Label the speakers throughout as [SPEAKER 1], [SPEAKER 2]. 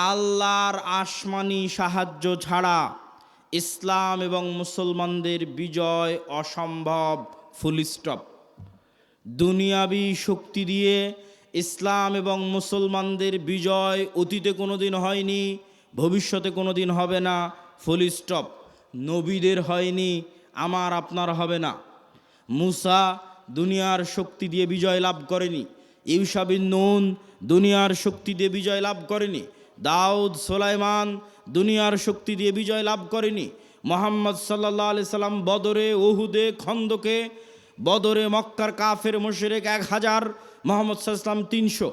[SPEAKER 1] আল্লাহর আসমানি সাহায্য ছাড়া ইসলাম এবং মুসলমানদের বিজয় অসম্ভব, ফুল স্টপ। দুনিয়াবি শক্তি দিয়ে ইসলাম এবং মুসলমানদের বিজয় অতীতে কোনোদিন হয়নি, ভবিষ্যতে কোনোদিন হবে না, ফুল স্টপ। নবীদের হয়নি, আমার আপনার হবে না। মুসা দুনিয়ার শক্তি দিয়ে বিজয় লাভ করেনি, ইউশা বিন নুন দুনিয়ার শক্তি দিয়ে বিজয় লাভ করেনি, দাউদ সুলাইমান দুনিয়ার শক্তি দিয়ে বিজয় লাভ করেনি। মুহাম্মদ সাল্লাল্লাহু আলাইহি সাল্লাম বদরে, উহুদে, খন্দকে, বদরে মক্কার কাফের মুশরিক 1000, মুহাম্মদ সাল্লাল্লাহু আলাইহি সাল্লাম 300,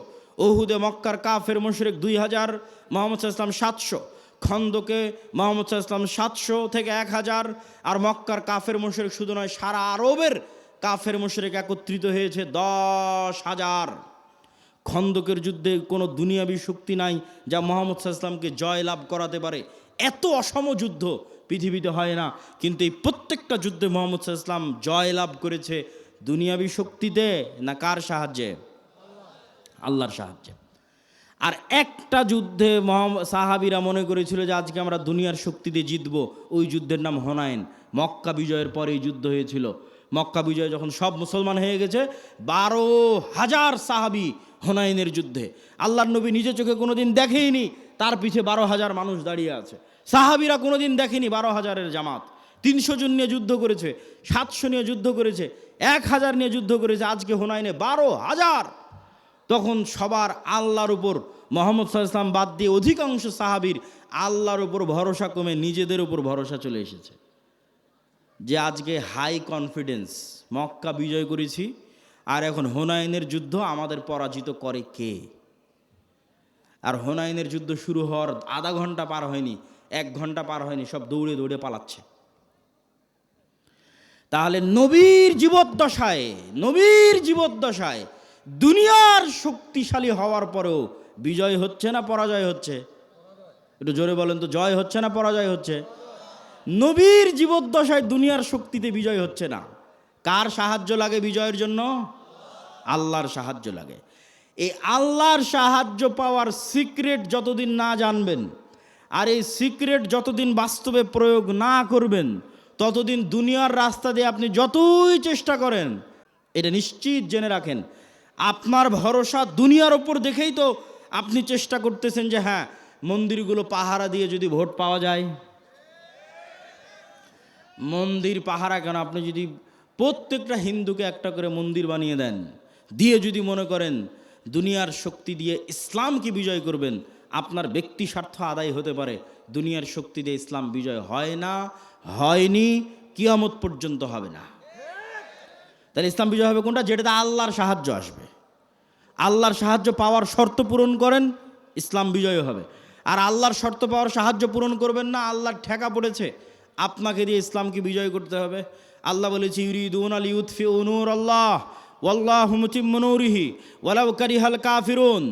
[SPEAKER 1] উহুদে মক্কার কাফের মুশরিক 2000, মুহাম্মদ সাল্লাল্লাহু আলাইহি সাল্লাম 700, খন্দকে মুহাম্মদ সাল্লাল্লাহু আলাইহি সাল্লাম 700 থেকে 1000। আর মক্কার কাফের মুশরিক শুধু নয়, সারা আরবের কাফের মুশরিক একত্রিত হয়েছে 10,000। খন্দকের যুদ্ধে কোনো দুনিয়াবী শক্তি নাই যা মুহাম্মদ সাল্লাল্লাহু আলাইহি সাল্লামকে জয় লাভ করাতে পারে। এত অসম যুদ্ধ পৃথিবীতে হয় না, কিন্তু এই প্রত্যেকটা যুদ্ধে মুহাম্মদ সাল্লাল্লাহু আলাইহি সাল্লাম জয় লাভ করেছে দুনিয়াবী শক্তিতে না কার সাহায্যে? আল্লাহর সাহায্যে। আর একটা যুদ্ধে সাহাবীরা মনে করেছিল যে আজকে আমরা দুনিয়ার শক্তি দিয়ে জিতবো, ওই যুদ্ধের নাম হুনাইন। মক্কা বিজয়ের পরে এই যুদ্ধ হয়েছিল। মক্কা বিজয় যখন সব মুসলমান হয়ে গেছে, 12,000 সাহাবী হুনাইনের যুদ্ধে। আল্লাহর নবী নিজে চোখে কোনোদিন দেখেইনি, তার পিছে 12,000 মানুষ দাঁড়িয়ে আছে। সাহাবীরা কোনোদিন দেখেনি 12,000-এর জামাত। 300 জন নিয়ে যুদ্ধ করেছে, 700 নিয়ে যুদ্ধ করেছে, 1000 নিয়ে যুদ্ধ করেছে, আজকে হুনাইনে 12,000। তখন সবার আল্লাহর উপর, মুহাম্মদ সাল্লাল্লাহু আলাইহি সাল্লাম বাদ দিয়ে অধিকাংশ সাহাবীর আল্লাহর উপর ভরসা কমে নিজেদের উপর ভরসা চলে এসেছে। যে আজকে হাই কনফিডেন্স, মক্কা বিজয় করেছি আর এখন হুনাইনের যুদ্ধ আমাদের পরাজিত করে কে? আর হুনাইনের যুদ্ধ শুরু হওয়ার আধা ঘন্টা পার হয়নি, 1 ঘন্টা পার হয়নি, সব দৌড়ে দৌড়ে পালাচ্ছে। তাহলে নবীর জীবদ্দশায় দুনিয়ার শক্তিশালী হওয়ার পরেও বিজয় হচ্ছে না পরাজয় হচ্ছে? একটু জোরে বলেন তো, জয় হচ্ছে না পরাজয় হচ্ছে? নবীর জীবদ্দশায় দুনিয়ার শক্তিতে বিজয় হচ্ছে না। কার সাহায্য লাগে বিজয়ের জন্য? আল্লাহর সাহায্য লাগে। এই আল্লাহর সাহায্য পাওয়ার সিক্রেট যতদিন না জানবেন, আর এই সিক্রেট যতদিন বাস্তবে প্রয়োগ না করবেন, ততদিন দুনিয়ার রাস্তা দিয়ে আপনি যতই চেষ্টা করেন, এটা নিশ্চিত জেনে রাখেন, আপনার ভরসা দুনিয়ার ওপর দেখেই তো আপনি চেষ্টা করতেছেন যে হ্যাঁ, মন্দিরগুলো পাহারা দিয়ে যদি ভোট পাওয়া যায়। মন্দির পাহারা কেন? আপনি যদি প্রত্যেকটা হিন্দুকে একটা করে মন্দির বানিয়ে দেন, দিয়ে যদি মনে করেন দুনিয়ার শক্তি দিয়ে ইসলামকে বিজয় করবেন, আপনার ব্যক্তি স্বার্থ আদায় হতে পারে। দুনিয়ার শক্তি দিয়ে ইসলাম বিজয় হয় না, হয়নি, কিয়ামত পর্যন্ত হবে না। তাহলে ইসলাম বিজয় হবে কোনটা? যেটাতে আল্লাহর সাহায্য আসবে। আল্লাহর সাহায্য পাওয়ার শর্ত পূরণ করেন, ইসলাম বিজয় হবে। আর আল্লাহর শর্ত পাওয়ার সাহায্য পূরণ করবেন না, আল্লাহর ঠেকা পড়েছে, আপনাকে দিয়ে ইসলামকে বিজয় করতে হবে। আল্লাহ বলেছে ইউরিদুনা লিইউতফিউ নূরাল্লাহ ওয়াল্লাহু মুতিম্মু নূরিহি ওয়ালাউ কারিহাল কাফিরুন।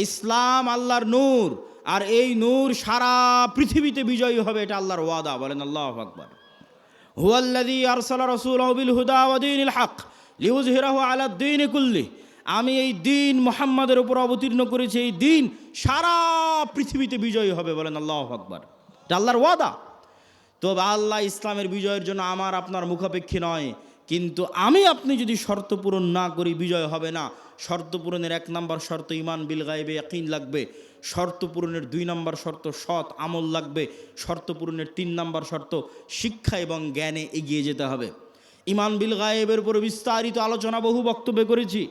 [SPEAKER 1] ইসলাম আল্লাহর নূর, আর এই নূর সারা পৃথিবীতে বিজয়ী হবে, এটা আল্লাহর ওয়াদা। বলেন আল্লাহু আকবার। হুয়াল্লাযী আরসালা রাসূলাহু বিল হুদা ওয়া দীনিল হক লিইয়ুযহিরাহু আলাদ দীনি কুল্লি। আমি এই দিন মুহাম্মাদের উপর অবতীর্ণ করেছি, এই দিন সারা পৃথিবীতে বিজয়ী হবে। বলেন আল্লাহু আকবার। এটা আল্লাহর ওয়াদা। তো আল্লাহ ইসলামের বিজয়ের জন্য আমার আপনার মুখাপেক্ষী নয়, কিন্তু আমি আপনি যদি শর্ত পূরণ না করি বিজয় হবে না। শর্ত পূরণের 1 নম্বর শর্ত ঈমান বিল গায়বে ইয়াকিন লাগবে। শর্ত পূরণের 2 নম্বর শর্ত সৎ আমল লাগবে। শর্ত পূরণের 3 নম্বর শর্ত শিক্ষা এবং জ্ঞানে এগিয়ে যেতে হবে। ঈমান বিল গায়বের উপর বিস্তারিত আলোচনা বহু বক্তব্যে করেছি।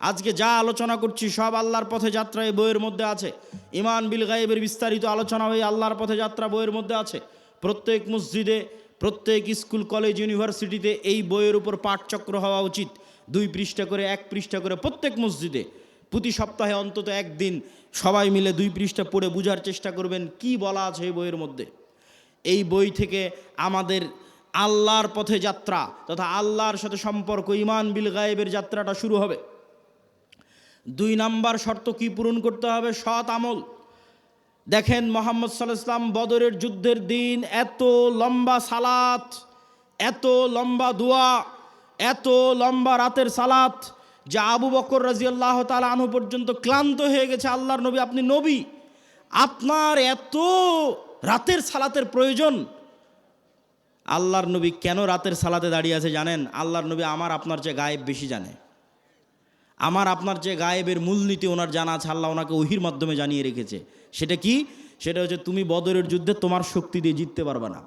[SPEAKER 1] আজকে যা আলোচনা করছি সব আল্লাহর পথে যাত্রা এই বইয়ের মধ্যে আছে। ঈমান বিল গায়বের বিস্তারিত আলোচনা হয়ে আল্লাহর পথে যাত্রা বইয়ের মধ্যে আছে। প্রত্যেক মসজিদে, প্রত্যেক স্কুল, কলেজ, ইউনিভার্সিটিতে এই বইয়ের উপর পাঠচক্র হওয়া উচিত। 2 পৃষ্ঠা করে, 1 পৃষ্ঠা করে প্রত্যেক মসজিদে প্রতি সপ্তাহে অন্তত একদিন সবাই মিলে 2 পৃষ্ঠা পড়ে বোঝার চেষ্টা করবেন কি বলা আছে এই বইয়ের মধ্যে। এই বই থেকে আমাদের আল্লাহর পথে যাত্রা তথা আল্লাহর সাথে সম্পর্ক, ঈমান বিল গায়বের যাত্রাটা শুরু হবে। 2 নম্বর শর্ত কি পূরণ করতে হবে? সৎ আমল। দেখেন মুহাম্মদ সাল্লাল্লাহু আলাইহি ওয়াসাল্লাম বদরের যুদ্ধের দিন এত লম্বা সালাত, এত লম্বা দোয়া, এত লম্বা রাতের সালাত যে আবু বকর রাদিয়াল্লাহু তাআলা আনহু পর্যন্ত ক্লান্ত হয়ে গেছে। আল্লাহর নবী, আপনি নবী, আপনার এত রাতের সালাতের প্রয়োজন, আল্লাহর নবী কেন রাতের সালাতে দাঁড়িয়ে আছে জানেন? আল্লাহর নবী আমার আপনার চেয়ে গায়েব বেশি জানে। আমার আপনার চেয়ে গায়েবের মূলনীতি ওনার জানা আছে, আল্লাহ ওনাকে ওহির মাধ্যমে জানিয়ে রেখেছে। সেটা কি? সেটা হচ্ছে তুমি বদরের যুদ্ধে তোমার শক্তি দিয়ে জিততে পারবে না।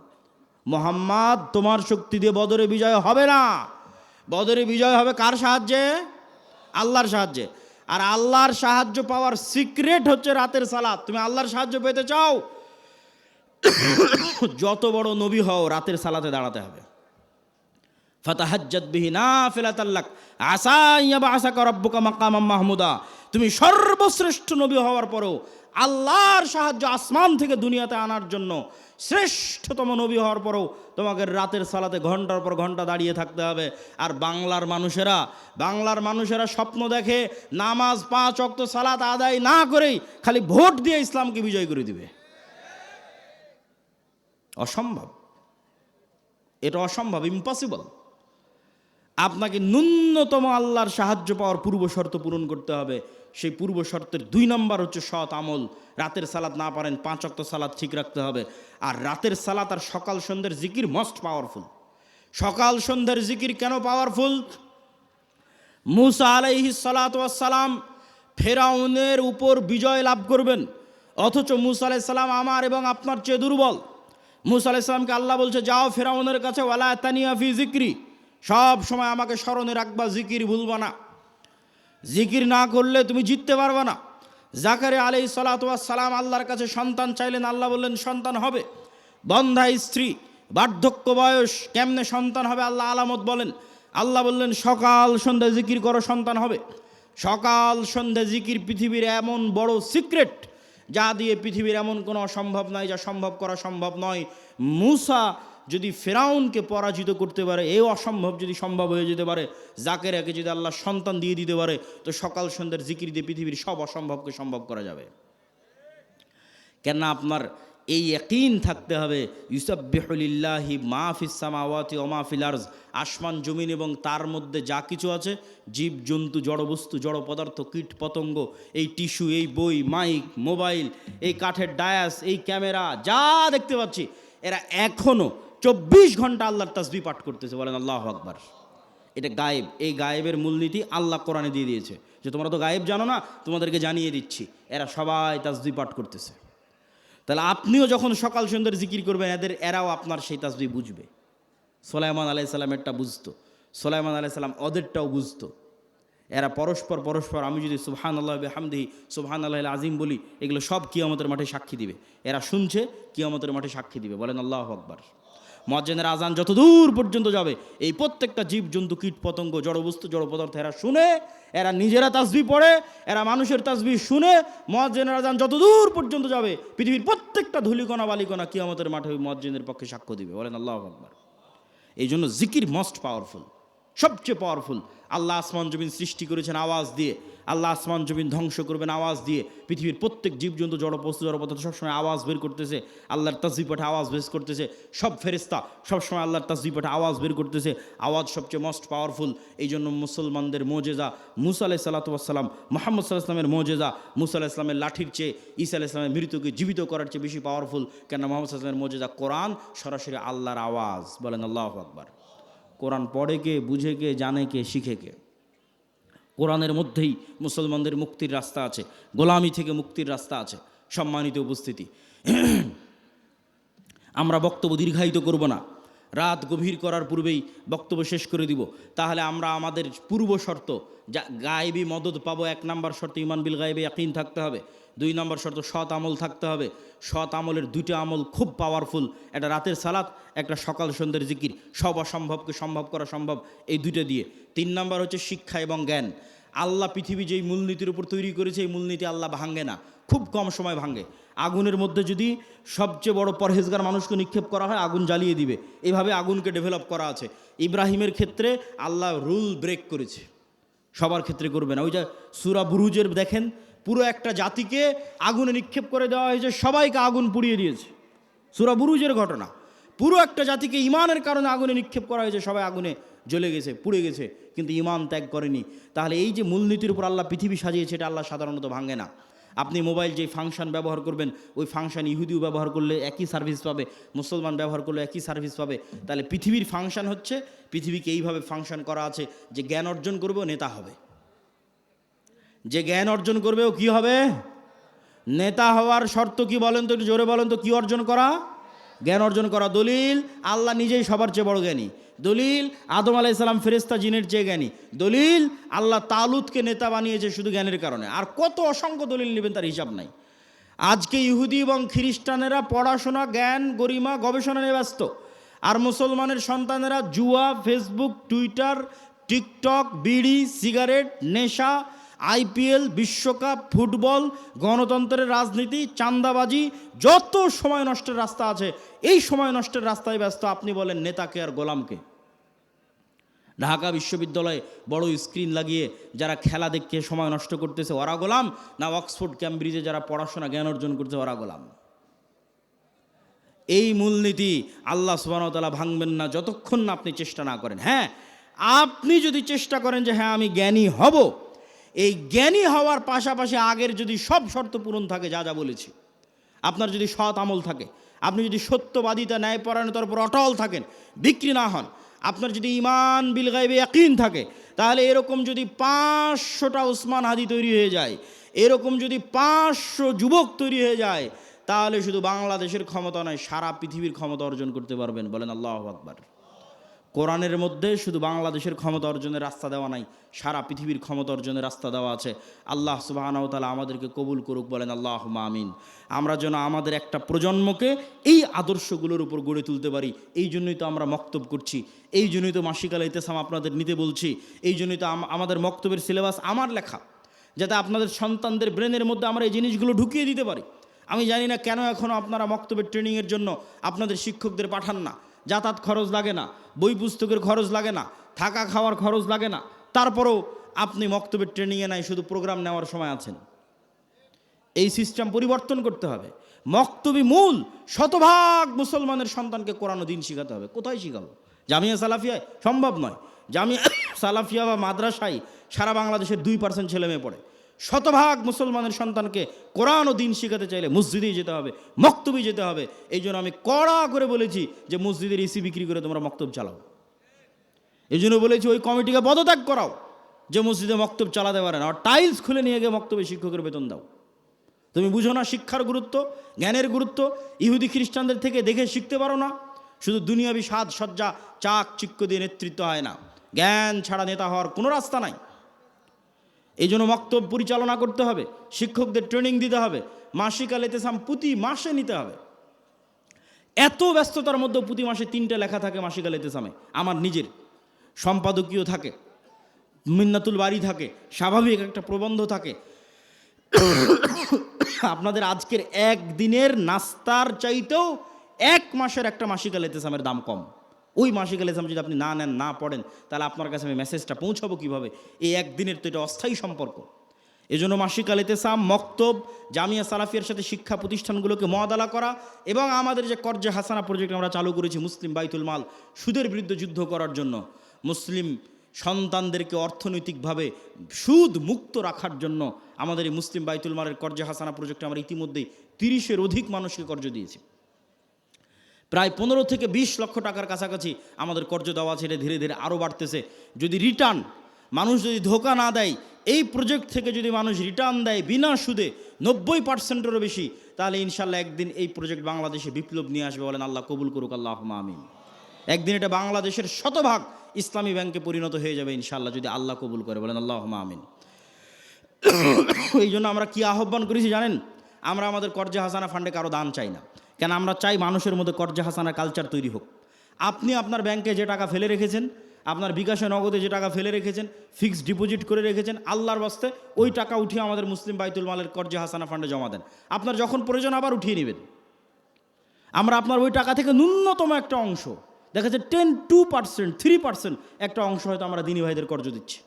[SPEAKER 1] মোহাম্মদ, তোমার শক্তি দিয়ে বদরে বিজয় হবে না। বদরে বিজয় হবে কার সাহায্যে? আল্লাহর সাহায্যে। আর আল্লাহর সাহায্য পাওয়ার সিক্রেট হচ্ছে রাতের সালাত। তুমি আল্লাহর সাহায্য পেতে চাও, যত বড় নবী হও, রাতের সালাতে দাঁড়াতে হবে। ফাতাহাজ্জাত বিহি নাফিলাতাল লাক আসা ইয়াবআসাকা রাব্বুকা মাকামাম মাহমুদা। তুমি সর্বশ্রেষ্ঠ নবী হওয়ার পরেও আল্লাহর সাহায্য আসমান থেকে দুনিয়াতে আনার জন্য শ্রেষ্ঠতম নবী হওয়ার পরেও তোমাকে রাতের সালাতে ঘন্টার পর ঘন্টা দাঁড়িয়ে থাকতে হবে। আর বাংলার মানুষেরা স্বপ্ন দেখে নামাজ 5 ওয়াক্ত সালাত আদায় না করেই খালি ভোট দিয়ে ইসলামকে বিজয় করে দিবে। অসম্ভব, এটা অসম্ভব, ইম্পসিবল। আপনাকে ন্যূনতম আল্লাহর সাহায্য পাওয়ার পূর্ব শর্ত পূরণ করতে হবে। সেই পূর্ব শর্তের 2 নম্বর হচ্ছে সৎ আমল। রাতের সালাত না পারেন 5 ওয়াক্ত সালাত ঠিক রাখতে হবে। আর রাতের সালাত আর সকাল সন্ধ্যের জিকির মোস্ট পাওয়ারফুল। সকাল সন্ধ্যের জিকির কেন পাওয়ারফুল? মূসা আলাইহিস সালাতু ওয়াস সালাম ফেরাউনের উপর বিজয় লাভ করবেন, অথচ মূসা আলাইহিস সালাম আমার এবং আপনার চেয়ে দুর্বল। মূসা আলাইহিস সালামকে আল্লাহ বলছে, যাও ফেরাউনের কাছে, ওয়ালা তানিয়া ফি জিক্রি, সব সময় আমাকে স্মরণে রাখবা, জিকির ভুলবা না। জিকির না করলে তুমি জিততে পারবে না। জাকারিয়া আলাইহিস সালাতু ওয়াস সালাম আল্লাহর কাছে সন্তান চাইলেন, আল্লাহ বললেন সন্তান হবে। বন্ধা স্ত্রী, বার্ধক্য বয়স, কেমনে সন্তান হবে? আল্লাহ আলামত বলেন। আল্লাহ বললেন সকাল সন্ধ্যা জিকির করো, সন্তান হবে। সকাল সন্ধ্যা জিকির পৃথিবীর এমন বড় সিক্রেট, যা দিয়ে পৃথিবীর এমন কোনো অসম্ভব নাই, যা সম্ভব করা সম্ভব নয়। মূসা যদি ফেরাউনকে পরাজিত করতে পারে, এই অসম্ভব যদি সম্ভব হয়ে যেতে পারে, জাকেরিয়াকে যদি আল্লাহ সন্তান দিয়ে দিতে পারে, তো সকাল সন্ধ্যার জিকির দিয়ে পৃথিবীর সব অসম্ভবকে সম্ভব করা যাবে। কেন? আপনার এই ইয়াকিন থাকতে হবে, ইউসাব্বিহু লিল্লাহি মা ফিস সামাওয়াতি ওয়া মা ফিল আরজ, আসমান জমিন এবং তার মধ্যে যা কিছু আছে, জীব জন্তু, জড়বস্তু, জড় পদার্থ, কীট পতঙ্গ, এই টিস্যু, এই বই, মাইক, মোবাইল, এই কাঠের ডায়াস, এই ক্যামেরা, যা দেখতে পাচ্ছি, এরা এখনও 24 ঘন্টা আল্লাহর তাসবিহ পাঠ করতেছে। বলেন আল্লাহু আকবার। এটা গায়েব। এই গায়েবের মূলনীতি আল্লাহ কোরআনে দিয়ে দিয়েছে, যে তোমরা তো গায়েব জানো না, তোমাদেরকে জানিয়ে দিচ্ছি। এরা সবাই তাসবিহ পাঠ করতেছে। তাহলে আপনিও যখন সকাল সন্ধ্যার জিকির করবেন, এরাও আপনার সেই তাসবিহ বুঝবে। সুলাইমান আলাইহিস সালামেরটা বুঝতো, সুলাইমান আলাইহিস সালাম ওদেরটাও বুঝতো। এরা পরস্পর আমি যদি সুবহানাল্লাহি ওয়া বিহামদিহি সুবহানাল্লাহিল আযীম বলি, এগুলো সব কিয়ামতের মাঠে সাক্ষী দিবে। এরা শুনছে, কিয়ামতের মাঠে সাক্ষী দিবে। বলেন আল্লাহু আকবার। মুয়াজ্জিনের আজান যত দূর পর্যন্ত যাবে, এই প্রত্যেকটা জীব জন্তু, কীট পতঙ্গ, জড়বস্তু, জড় পদার্থ, এরা শুনে, এরা নিজেরা তাসবিহ পড়ে, এরা মানুষের তাসবিহ শুনে। মুয়াজ্জিনের আজান যত দূর পর্যন্ত যাবে, পৃথিবীর প্রত্যেকটা ধূলিকণা বালিকণা কিয়ামতের মাঠে ওই মুয়াজ্জিনের পক্ষে সাক্ষ্য দিবে। বলেন আল্লাহু আকবার। এই জন্য জিকির মোস্ট পাওয়ারফুল, সবচেয়ে পাওয়ারফুল। আল্লাহ আসমান জমিন সৃষ্টি করেছেন আওয়াজ দিয়ে, আল্লাহ আসমান জমিন ধ্বংস করবেন আওয়াজ দিয়ে। পৃথিবীর প্রত্যেক জীবজন্তু, জড়বস্তু, জড়পদার্থ সবসময় আওয়াজ বের করতেছে, আল্লাহর তাসবিহ পাঠে আওয়াজ বের করতেছে। সব ফেরেশতা সবসময় আল্লাহর তাসবিহ পাঠে আওয়াজ বের করতেছে। আওয়াজ সবচেয়ে মোস্ট পাওয়ারফুল। এই জন্য মুসলমানদের মোজেজা মুসা আলাইহিস সালাতু ওয়াস সালাম, মুহাম্মদ সাল্লাল্লাহু আলাইহি ওয়াসাল্লামের মোজেজা মুসা আলাইহিস সালামের লাঠির চেয়ে, ঈসা আলাইহিস সালামের মৃত্যুকে জীবিত করার চেয়ে বেশি পাওয়ারফুল। কেন? মুহাম্মদ সাল্লাল্লাহু আলাইহি ওয়াসাল্লামের মোজেজা কোরআন, সরাসরি আল্লাহর আওয়াজ। বলেন আল্লাহু আকবার। কোরআন পড়ে কে, বুঝে কে, জানে কে, শিখে কে? কোরআনের মধ্যেই মুসলমানদের মুক্তির রাস্তা আছে, গোলামি থেকে মুক্তির রাস্তা আছে। সম্মানিত উপস্থিতি, আমরা বক্তব্য দীর্ঘায়িত করব না, রাত গভীর করার পূর্বেই বক্তব্য শেষ করে দিব। তাহলে আমরা আমাদের পূর্ব শর্ত, যা গায়েবী মদদ পাবো, 1 নম্বর শর্ত ঈমান বিল গায়বি ইয়াকিন থাকতে হবে। 2 নম্বর শর্ত সৎ আমল থাকতে হবে। সৎ আমলের 2টা আমল খুব পাওয়ারফুল, একটা রাতের সালাত, একটা সকাল সন্ধ্যের জিকির। সব অসম্ভবকে সম্ভব করা সম্ভব এই 2টা দিয়ে। 3 নম্বর হচ্ছে শিক্ষা এবং জ্ঞান। আল্লাহ পৃথিবী যেই মূলনীতির উপর তৈরি করেছে, এই মূলনীতি আল্লাহ ভাঙে না, খুব কম সময় ভাঙে। আগুনের মধ্যে যদি সবচেয়ে বড় পরহেজগার মানুষকে নিক্ষেপ করা হয়, আগুন জ্বালিয়ে দিবে। এইভাবে আগুনকে ডেভেলপ করা আছে। ইব্রাহিমের ক্ষেত্রে আল্লাহ রুল ব্রেক করেছে, সবার ক্ষেত্রে করবে না। ওই যে সূরা বুরুজের দেখেন, পুরো একটা জাতিকে আগুনে নিক্ষেপ করে দেওয়া হয়েছে, সবাইকে আগুন পুড়িয়ে দিয়েছে। সূরা বুরুজের ঘটনা, পুরো একটা জাতিকে ঈমানের কারণে আগুনে নিক্ষেপ করা হয়েছে, সবাই আগুনে জ্বলে গেছে, পুড়ে গেছে, কিন্তু ঈমান ত্যাগ করেনি। তাহলে এই যে মূলনীতির উপর আল্লাহ পৃথিবী সাজিয়েছে, এটা আল্লাহ সাধারণত ভাঙে না। আপনি মোবাইল যেই ফাংশন ব্যবহার করবেন, ওই ফাংশন ইহুদিও ব্যবহার করলে একই সার্ভিস পাবে, মুসলমান ব্যবহার করলে একই সার্ভিস পাবে। তাহলে পৃথিবীর ফাংশন হচ্ছে, পৃথিবীকে এইভাবে ফাংশন করা আছে যে জ্ঞান অর্জন করবেও নেতা হবে, যে জ্ঞান অর্জন করবেও কি হবে, নেতা হওয়ার শর্ত কি বলেন তো, একটু জোরে বলেন তো, কি অর্জন করা? জ্ঞান অর্জন করা। দলিল, আল্লাহ নিজেই সবার চেয়ে বড় জ্ঞানী। দলিল, আদম আলাইহিস সালাম ফেরেশতা জিনের চেয়ে জ্ঞানী। দলিল, আল্লাহ তালুতকে নেতা বানিয়েছে শুধু জ্ঞানের কারণে। আর কত অসংখ্য দলিল নেবেন, তার হিসাব নাই। আজকে ইহুদি এবং খ্রিস্টানেরা পড়াশোনা, জ্ঞান, গরিমা, গবেষণা নিয়ে ব্যস্ত, আর মুসলমানের সন্তানেরা জুয়া, ফেসবুক, টুইটার, টিকটক, বিড়ি, সিগারেট, নেশা, আইপিএল, বিশ্বকাপ, ফুটবল, গণতন্ত্রের রাজনীতি, চাঁদাবাজি, যত সময় নষ্টের রাস্তা আছে এই সময় নষ্টের রাস্তায় ব্যস্ত। আপনি বলেন নেতাকে আর গোলামকে? ঢাকা বিশ্ববিদ্যালয়ে বড় স্ক্রিন লাগিয়ে যারা খেলা দেখে সময় নষ্ট করতেছে ওরা গোলাম, না অক্সফোর্ড ক্যামব্রিজে যারা পড়াশোনা জ্ঞান অর্জন করছে ওরা গোলাম? এই মূলনীতি আল্লাহ সুবহানাহু ওয়া তাআলা ভাঙবেন না যতক্ষণ না আপনি চেষ্টা না করেন। হ্যাঁ, আপনি যদি চেষ্টা করেন যে হ্যাঁ আমি জ্ঞানী হব, এই জ্ঞানী হওয়ার পাশাপাশি আগের যদি সব শর্ত পূরণ থাকে, যা যা বলেছি, আপনার যদি সৎ আমল থাকে, আপনি যদি সত্যবাদিতা, ন্যায়পরায়ণতার উপর অটল থাকেন, বিক্রি না হন, আপনার যদি ঈমান বিল গায়বে ইয়াকিন থাকে, তাহলে এরকম যদি 500টা উসমান হাদি তৈরি হয়ে যায়, এরকম যদি 500 যুবক তৈরি হয়ে যায়, তাহলে শুধু বাংলাদেশের ক্ষমতা নয়, সারা পৃথিবীর ক্ষমতা অর্জন করতে পারবেন। বলেন আল্লাহু আকবার। কোরআনের মধ্যে শুধু বাংলাদেশের ক্ষমতা অর্জনের রাস্তা দেওয়া নাই, সারা পৃথিবীর ক্ষমতা অর্জনের রাস্তা দেওয়া আছে। আল্লাহ সুবহানাহু ওয়া তাআলা আমাদেরকে কবুল করুক। বলেন আল্লাহুম্মা আমিন। আমরা যেন আমাদের একটা প্রজন্মকে এই আদর্শগুলোর উপর গড়ে তুলতে পারি। এই জন্যই তো আমরা মক্তব করছি, এই জন্যই তো মাসিক আল ইতিসাম আপনাদের নিতে বলছি, এই জন্যই তো আমাদের মক্তবের সিলেবাস আমার লেখা, যাতে আপনাদের সন্তানদের ব্রেনের মধ্যে আমরা এই জিনিসগুলো ঢুকিয়ে দিতে পারি। আমি জানি না কেন এখনও আপনারা মক্তবের ট্রেনিংয়ের জন্য আপনাদের শিক্ষকদের পাঠান না। যাতায়াত খরচ লাগে না, বই পুস্তকের খরচ লাগে না, থাকা খাওয়ার খরচ লাগে না, তারপরেও আপনি মক্তবের ট্রেনিংয়ে নাই, শুধু প্রোগ্রাম নেওয়ার সময় আছেন। এই সিস্টেম পরিবর্তন করতে হবে। মক্তবি মূল, শতভাগ মুসলমানের সন্তানকে কোরআন ও দিন শিখাতে হবে। কোথায় শিখাবো? জামিয়া সালাফিয়ায়? সম্ভব নয়। জামিয়া সালাফিয়া বা মাদ্রাসায় সারা বাংলাদেশের 2% ছেলে মেয়ে পড়ে। শতভাগ মুসলমানের সন্তানকে কোরআন ও দিন শিখাতে চাইলে মসজিদেই যেতে হবে, মক্তবে যেতে হবে। এই জন্য আমি কড়া করে বলেছি যে মসজিদের এসি বিক্রি করে তোমরা মক্তব চালাও। এই জন্য বলেছি ওই কমিটিকে পদত্যাগ করাও যে মসজিদে মক্তব চালাতে পারে না, আর টাইলস খুলে নিয়ে গিয়ে মক্তবে শিক্ষকের বেতন দাও। তুমি বুঝো না শিক্ষার গুরুত্ব, জ্ঞানের গুরুত্ব? ইহুদি খ্রিস্টানদের থেকে দেখে শিখতে পারো না? শুধু দুনিয়াবি সাজ সজ্জা, চাক চিক্ক দিয়ে নেতৃত্ব হয় না। জ্ঞান ছাড়া নেতা হওয়ার কোনো রাস্তা নাই। এই জন্য মক্তব পরিচালনা করতে হবে, শিক্ষকদের ট্রেনিং দিতে হবে, মাসিক আল ইতিসাম প্রতি মাসে নিতে হবে। এত ব্যস্ততার মধ্যে প্রতি মাসে 3টা লেখা থাকে মাসিক আল ইতিসামে, আমার নিজের সম্পাদকীয় থাকে, মিন্নাতুল বাড়ি থাকে, স্বাভাবিক একটা প্রবন্ধ থাকে। আপনাদের আজকের একদিনের নাস্তার চাইতেও 1 মাসের একটা মাসিক আল ইতিসামের দাম কম। ওই মাসিক আল ইতিসাম যদি আপনি না নেন, না পড়েন, তাহলে আপনার কাছে আমি মেসেজটা পৌঁছাবো কীভাবে? এই একদিনের তো এটা অস্থায়ী সম্পর্ক। এই জন্য মাসিক আল ইতিসাম, মক্তব, জামিয়া সালাফিয়ার সাথে শিক্ষা প্রতিষ্ঠানগুলোকে মুআদালা করা, এবং আমাদের যে কর্জে হাসানা প্রজেক্ট আমরা চালু করেছি মুসলিম বাইতুল মাল, সুদের বিরুদ্ধে যুদ্ধ করার জন্য, মুসলিম সন্তানদেরকে অর্থনৈতিকভাবে সুদ মুক্ত রাখার জন্য আমাদের এই মুসলিম বাইতুল মালের কর্জে হাসানা প্রজেক্টে আমরা ইতিমধ্যেই 30-এর অধিক মানুষকে কর্জ দিয়েছি। প্রায় 15 থেকে 20 লক্ষ টাকার কাছাকাছি আমাদের কর্জ দেওয়া আছে। এটা ধীরে ধীরে আরও বাড়তেছে। যদি রিটার্ন, মানুষ যদি ধোকা না দেয়, এই প্রজেক্ট থেকে যদি মানুষ রিটার্ন দেয় বিনা সুদে 90%-এরও বেশি, তাহলে ইনশাল্লাহ একদিন এই প্রজেক্ট বাংলাদেশে বিপ্লব নিয়ে আসবে। বলেন আল্লাহ কবুল করুক, আল্লাহুম্মা আমিন। একদিন এটা বাংলাদেশের শতভাগ ইসলামী ব্যাংকে পরিণত হয়ে যাবে ইনশাল্লাহ, যদি আল্লাহ কবুল করে। বলেন আল্লাহুম্মা আমিন। এই জন্য আমরা কি আহ্বান করেছি জানেন? আমরা আমাদের কর্জে হাসানা ফান্ডে কারো দান চাই না। কেন? আমরা চাই মানুষের মধ্যে কর্জে হাসানার কালচার তৈরি হোক। আপনি আপনার ব্যাংকে যে টাকা ফেলে রেখেছেন, আপনার বিকাশে নগদে যে টাকা ফেলে রেখেছেন, ফিক্সড ডিপোজিট করে রেখেছেন, আল্লাহর বাস্তে ওই টাকা উঠিয়ে আমাদের মুসলিম বাইতুল মালের কর্জে হাসানা ফান্ডে জমা দেন। আপনার যখন প্রয়োজন আবার উঠিয়ে নেবেন। আমরা আপনার ওই টাকা থেকে ন্যূনতম একটা অংশ, দেখা যাচ্ছে 10-2%, 3% একটা অংশ হয়তো আমরা দিনী ভাইদের কর্জ দিচ্ছি।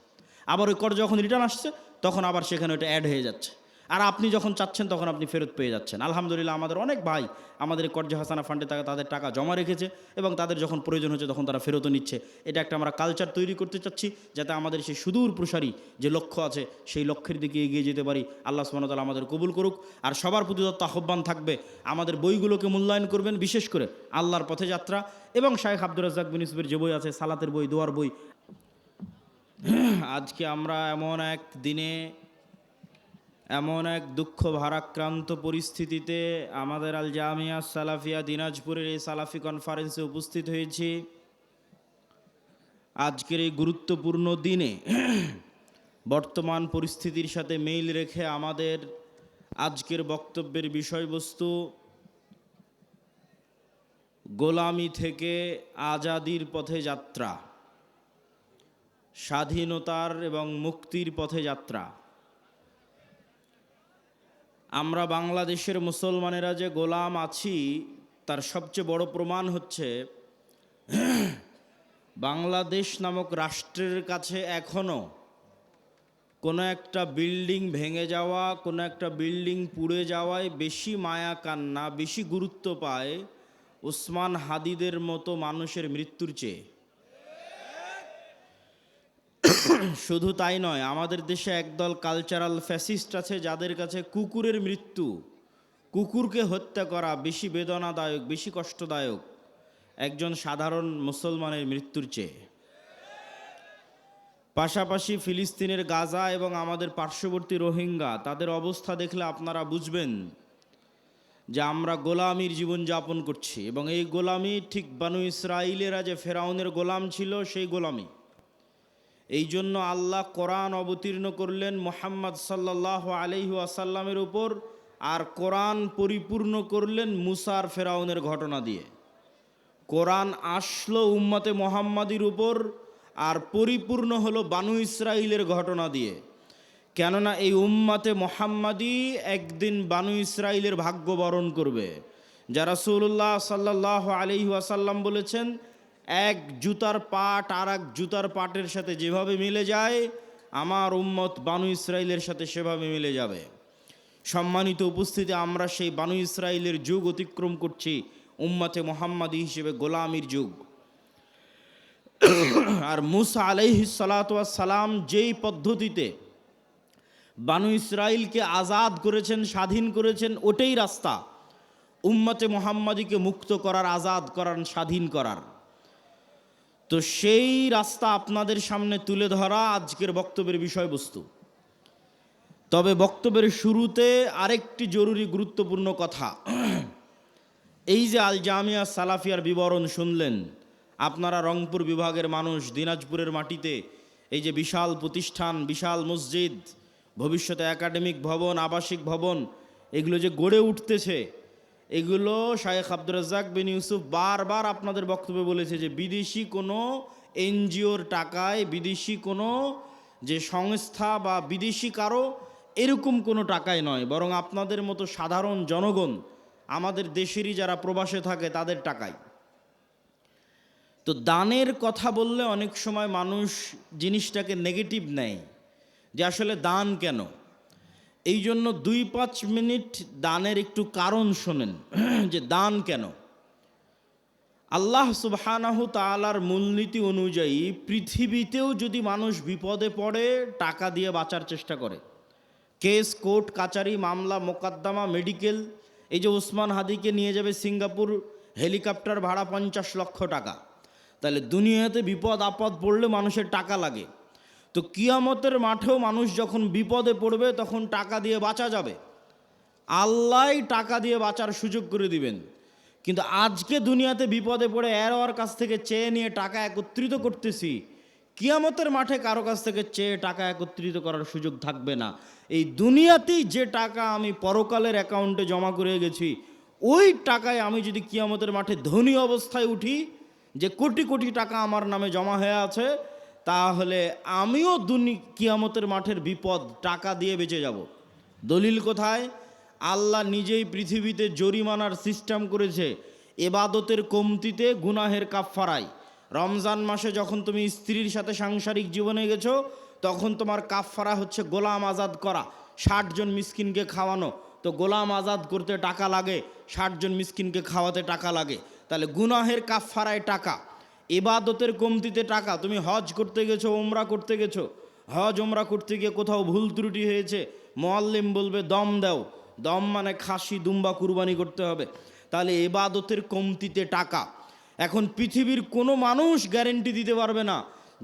[SPEAKER 1] আবার ওই কর্জ যখন রিটার্ন আসছে তখন আবার সেখানে ওইটা অ্যাড হয়ে যাচ্ছে। আর আপনি যখন চাচ্ছেন তখন আপনি ফেরত পেয়ে যাচ্ছেন। আলহামদুলিল্লাহ আমাদের অনেক ভাই আমাদের এই কর্জে হাসানা ফান্ডে তাদের টাকা জমা রেখেছে এবং তাদের যখন প্রয়োজন হচ্ছে তখন তারা ফেরতও নিচ্ছে। এটা একটা আমরা কালচার তৈরি করতে চাচ্ছি, যাতে আমাদের সেই সুদূর প্রসারী যে লক্ষ্য আছে সেই লক্ষ্যের দিকে এগিয়ে যেতে পারি। আল্লাহ সুবহানাহু ওয়া তাআলা আমাদের কবুল করুক। আর সবার প্রতি তত্ত্ব আহ্বান থাকবে, আমাদের বইগুলোকে মূল্যায়ন করবেন, বিশেষ করে আল্লাহর পথে যাত্রা এবং শাইখ আব্দুর রাজ্জাক বিন ইউসুফের যে বই আছে, সালাতের বই, দোয়ার বই। আজকে আমরা এমন এক দিনে, এমন এক দুঃখ ভারাক্রান্ত পরিস্থিতিতে আমাদের আল জামিয়া সালাফিয়া দিনাজপুরের এই সালাফি কনফারেন্সে উপস্থিত হয়েছি। আজকের এই গুরুত্বপূর্ণ দিনে বর্তমান পরিস্থিতির সাথে মিল রেখে আমাদের আজকের বক্তব্যের বিষয়বস্তু গোলামি থেকে আজাদির পথে যাত্রা, স্বাধীনতার এবং মুক্তির পথে যাত্রা। আমরা বাংলাদেশের মুসলমানেরা যে গোলাম আছি তার সবচেয়ে বড় প্রমাণ হচ্ছে বাংলাদেশ নামক রাষ্ট্রের কাছে এখনও কোনো একটা বিল্ডিং ভেঙে যাওয়া, কোনো একটা বিল্ডিং পুড়ে যাওয়ায় বেশি মায়া কান্না, বেশি গুরুত্ব পায় ওসমান হাদিদের মতো মানুষের মৃত্যুর চেয়ে। শুধু তাই নয়, আমাদের দেশে একদল কালচারাল ফ্যাসিস্ট আছে যাদের কাছে কুকুরের মৃত্যু, কুকুরকে হত্যা করা বেশি বেদনাদায়ক, বেশি কষ্টদায়ক একজন সাধারণ মুসলমানের মৃত্যুর চেয়ে। পাশাপাশি ফিলিস্তিনের গাজা এবং আমাদের পার্শ্ববর্তী রোহিঙ্গা, তাদের অবস্থা দেখলে আপনারা বুঝবেন যে আমরা গোলামির জীবনযাপন করছি এবং এই গোলামি ঠিক বানু ইসরাইলেরা যে ফেরাউনের গোলাম ছিল সেই গোলামি। এই জন্য আল্লাহ কোরআন অবতীর্ণ করলেন মুহাম্মদ সাল্লাল্লাহু আলাইহি ওয়াসাল্লামের উপর, আর কোরআন পরিপূর্ণ করলেন মুসার ফেরাউনের ঘটনা দিয়ে। কোরআন আসলো উম্মতে মুহাম্মাদির উপর আর পরিপূর্ণ হলো বানু ইসরাইলের ঘটনা দিয়ে। কেননা এই উম্মতে মুহাম্মাদি একদিন বানু ইসরাইলের ভাগ্য বরণ করবে। যা রাসূলুল্লাহ সাল্লাল্লাহু আলাইহি ওয়াসাল্লাম বলেছেন, এক জুতার পাট আর এক জুতার পাটের সাথে যেভাবে মিলে যায়, আমার উম্মত বানু ইসরাইলের সাথে সেভাবে মিলে যাবে। সম্মানিত উপস্থিতি, আমরা সেই বানু ইসরাইলের যুগ অতিক্রম করছি, উম্মতে মুহাম্মাদি হিসেবে গোলামির যুগ। আর মুসা আলাইহিস সালাতু ওয়াস সালাম যেই পদ্ধতিতে বানু ইসরাইলকে আজাদ করেছেন, স্বাধীন করেছেন, ওটাই রাস্তা উম্মতে মুহাম্মাদিকে মুক্ত করার, আজাদ করার, স্বাধীন করার। তো সেই রাস্তা আপনাদের সামনে তুলে ধরা আজকের বক্তব্যের বিষয়বস্তু। তবে বক্তব্যের শুরুতে আরেকটি জরুরি গুরুত্বপূর্ণ কথা। এই যে আল জামিয়া সালাফিয়ার বিবরণ শুনলেন, আপনারা রংপুর বিভাগের মানুষ, দিনাজপুরের মাটিতে এই যে বিশাল প্রতিষ্ঠান, বিশাল মসজিদ, ভবিষ্যতে একাডেমিক ভবন, আবাসিক ভবন, এগুলো যে গড়ে উঠতেছে, এগুলো শাইখ আব্দুর রাজ্জাক বিন ইউসুফ বারবার আপনাদের বক্তব্যে বলেছে যে বিদেশি কোনো এনজিওর টাকায়, বিদেশি কোনো যে সংস্থা বা বিদেশি কারো এরকম কোনো টাকায় নয়, বরং আপনাদের মতো সাধারণ জনগণ, আমাদের দেশেরই যারা প্রবাসে থাকে তাদের টাকায়। তো দানের কথা বললে অনেক সময় মানুষ জিনিসটাকে নেগেটিভ নেয় যে আসলে দান কেন। এই জন্য 2-5 মিনিট দানের একটু কারণ শোনেন যে দান কেন। আল্লাহ সুবহানাহু তাআলার মূলনীতি অনুযায়ী পৃথিবীতেও যদি মানুষ বিপদে পড়ে টাকা দিয়ে বাঁচার চেষ্টা করে, কেস, কোর্ট কাচারি, মামলা মোকদ্দমা, মেডিকেল, এই যে ওসমান হাদিকে নিয়ে যাবে সিঙ্গাপুর, হেলিকপ্টার ভাড়া 50 লক্ষ টাকা, তাহলে দুনিয়াতে বিপদ আপদ পড়লে মানুষের টাকা লাগে। তো কিয়ামতের মাঠেও মানুষ যখন বিপদে পড়বে তখন টাকা দিয়ে বাঁচা যাবে, আল্লাহই টাকা দিয়ে বাঁচার সুযোগ করে দিবেন। কিন্তু আজকে দুনিয়াতে বিপদে পড়ে এর কাছ থেকে চেয়ে নিয়ে টাকা একত্রিত করতেছি, কিয়ামতের মাঠে কারো কাছ থেকে চেয়ে টাকা একত্রিত করার সুযোগ থাকবে না। এই দুনিয়াতেই যে টাকা আমি পরকালের অ্যাকাউন্টে জমা করে গেছি, ওই টাকায় আমি যদি কিয়ামতের মাঠে ধনী অবস্থায় উঠি, যে কোটি কোটি টাকা আমার নামে জমা হয়ে আছে, তাহলে আমিও কিয়ামতের মাঠের বিপদ টাকা দিয়ে বেঁচে যাব। দলিল কোথায়? আল্লাহ নিজেই পৃথিবীতে জরিমানার সিস্টেম করেছে ইবাদতের কমতিতে, গুনাহের কাফফারায়। রমজান মাসে যখন তুমি স্ত্রীর সাথে সাংসারিক জীবনে গেছো, তখন তোমার কাফফারা হচ্ছে গোলাম আজাদ করা। 60 জন মিসকিনকে খাওয়ানো, তো গোলাম আজাদ করতে টাকা লাগে, 60 জন মিসকিনকে খাওয়াতে টাকা লাগে। তাহলে গুনাহের কাফফারায় টাকা, ইবাদতের কমতিতে টাকা। তুমি হজ করতে গেছো, ওমরা করতে গেছো, হজ ওমরা করতে গিয়ে কোথাও ভুল ত্রুটি হয়েছে, মুআল্লিম বলবে দম দাও, দম মানে খাসি দুম্বা কুরবানি করতে হবে। তাহলে ইবাদতের কমতিতে টাকা। এখন পৃথিবীর কোনো মানুষ গ্যারেন্টি দিতে পারবে না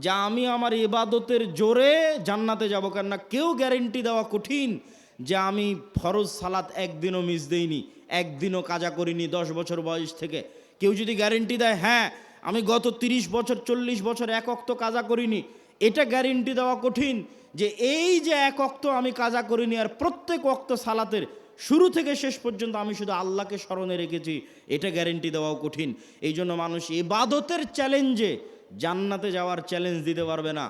[SPEAKER 1] যে আমি আমার ইবাদতের জোরে জান্নাতে যাব, কেননা কেউ গ্যারেন্টি দেওয়া কঠিন যে আমি ফরজ সালাত একদিনও মিস দেইনি, একদিনও কাজা করিনি 10 বছর বয়স থেকে। কেউ যদি গ্যারেন্টি দেয় হ্যাঁ আমি গত 30 বছর 40 বছর এক ওয়াক্ত কাজা করিনি, এটা গ্যারেন্টি দেওয়া কঠিন। যে এই যে এক ওয়াক্ত আমি কাজা করিনি আর প্রত্যেক ওয়াক্ত সালাতের শুরু থেকে শেষ পর্যন্ত আমি শুধু আল্লাহকে স্মরণে রেখেছি, এটা গ্যারেন্টি দেওয়াও কঠিন। এই জন্য মানুষ ইবাদতের চ্যালেঞ্জে জান্নাতে যাওয়ার চ্যালেঞ্জ দিতে পারবে না,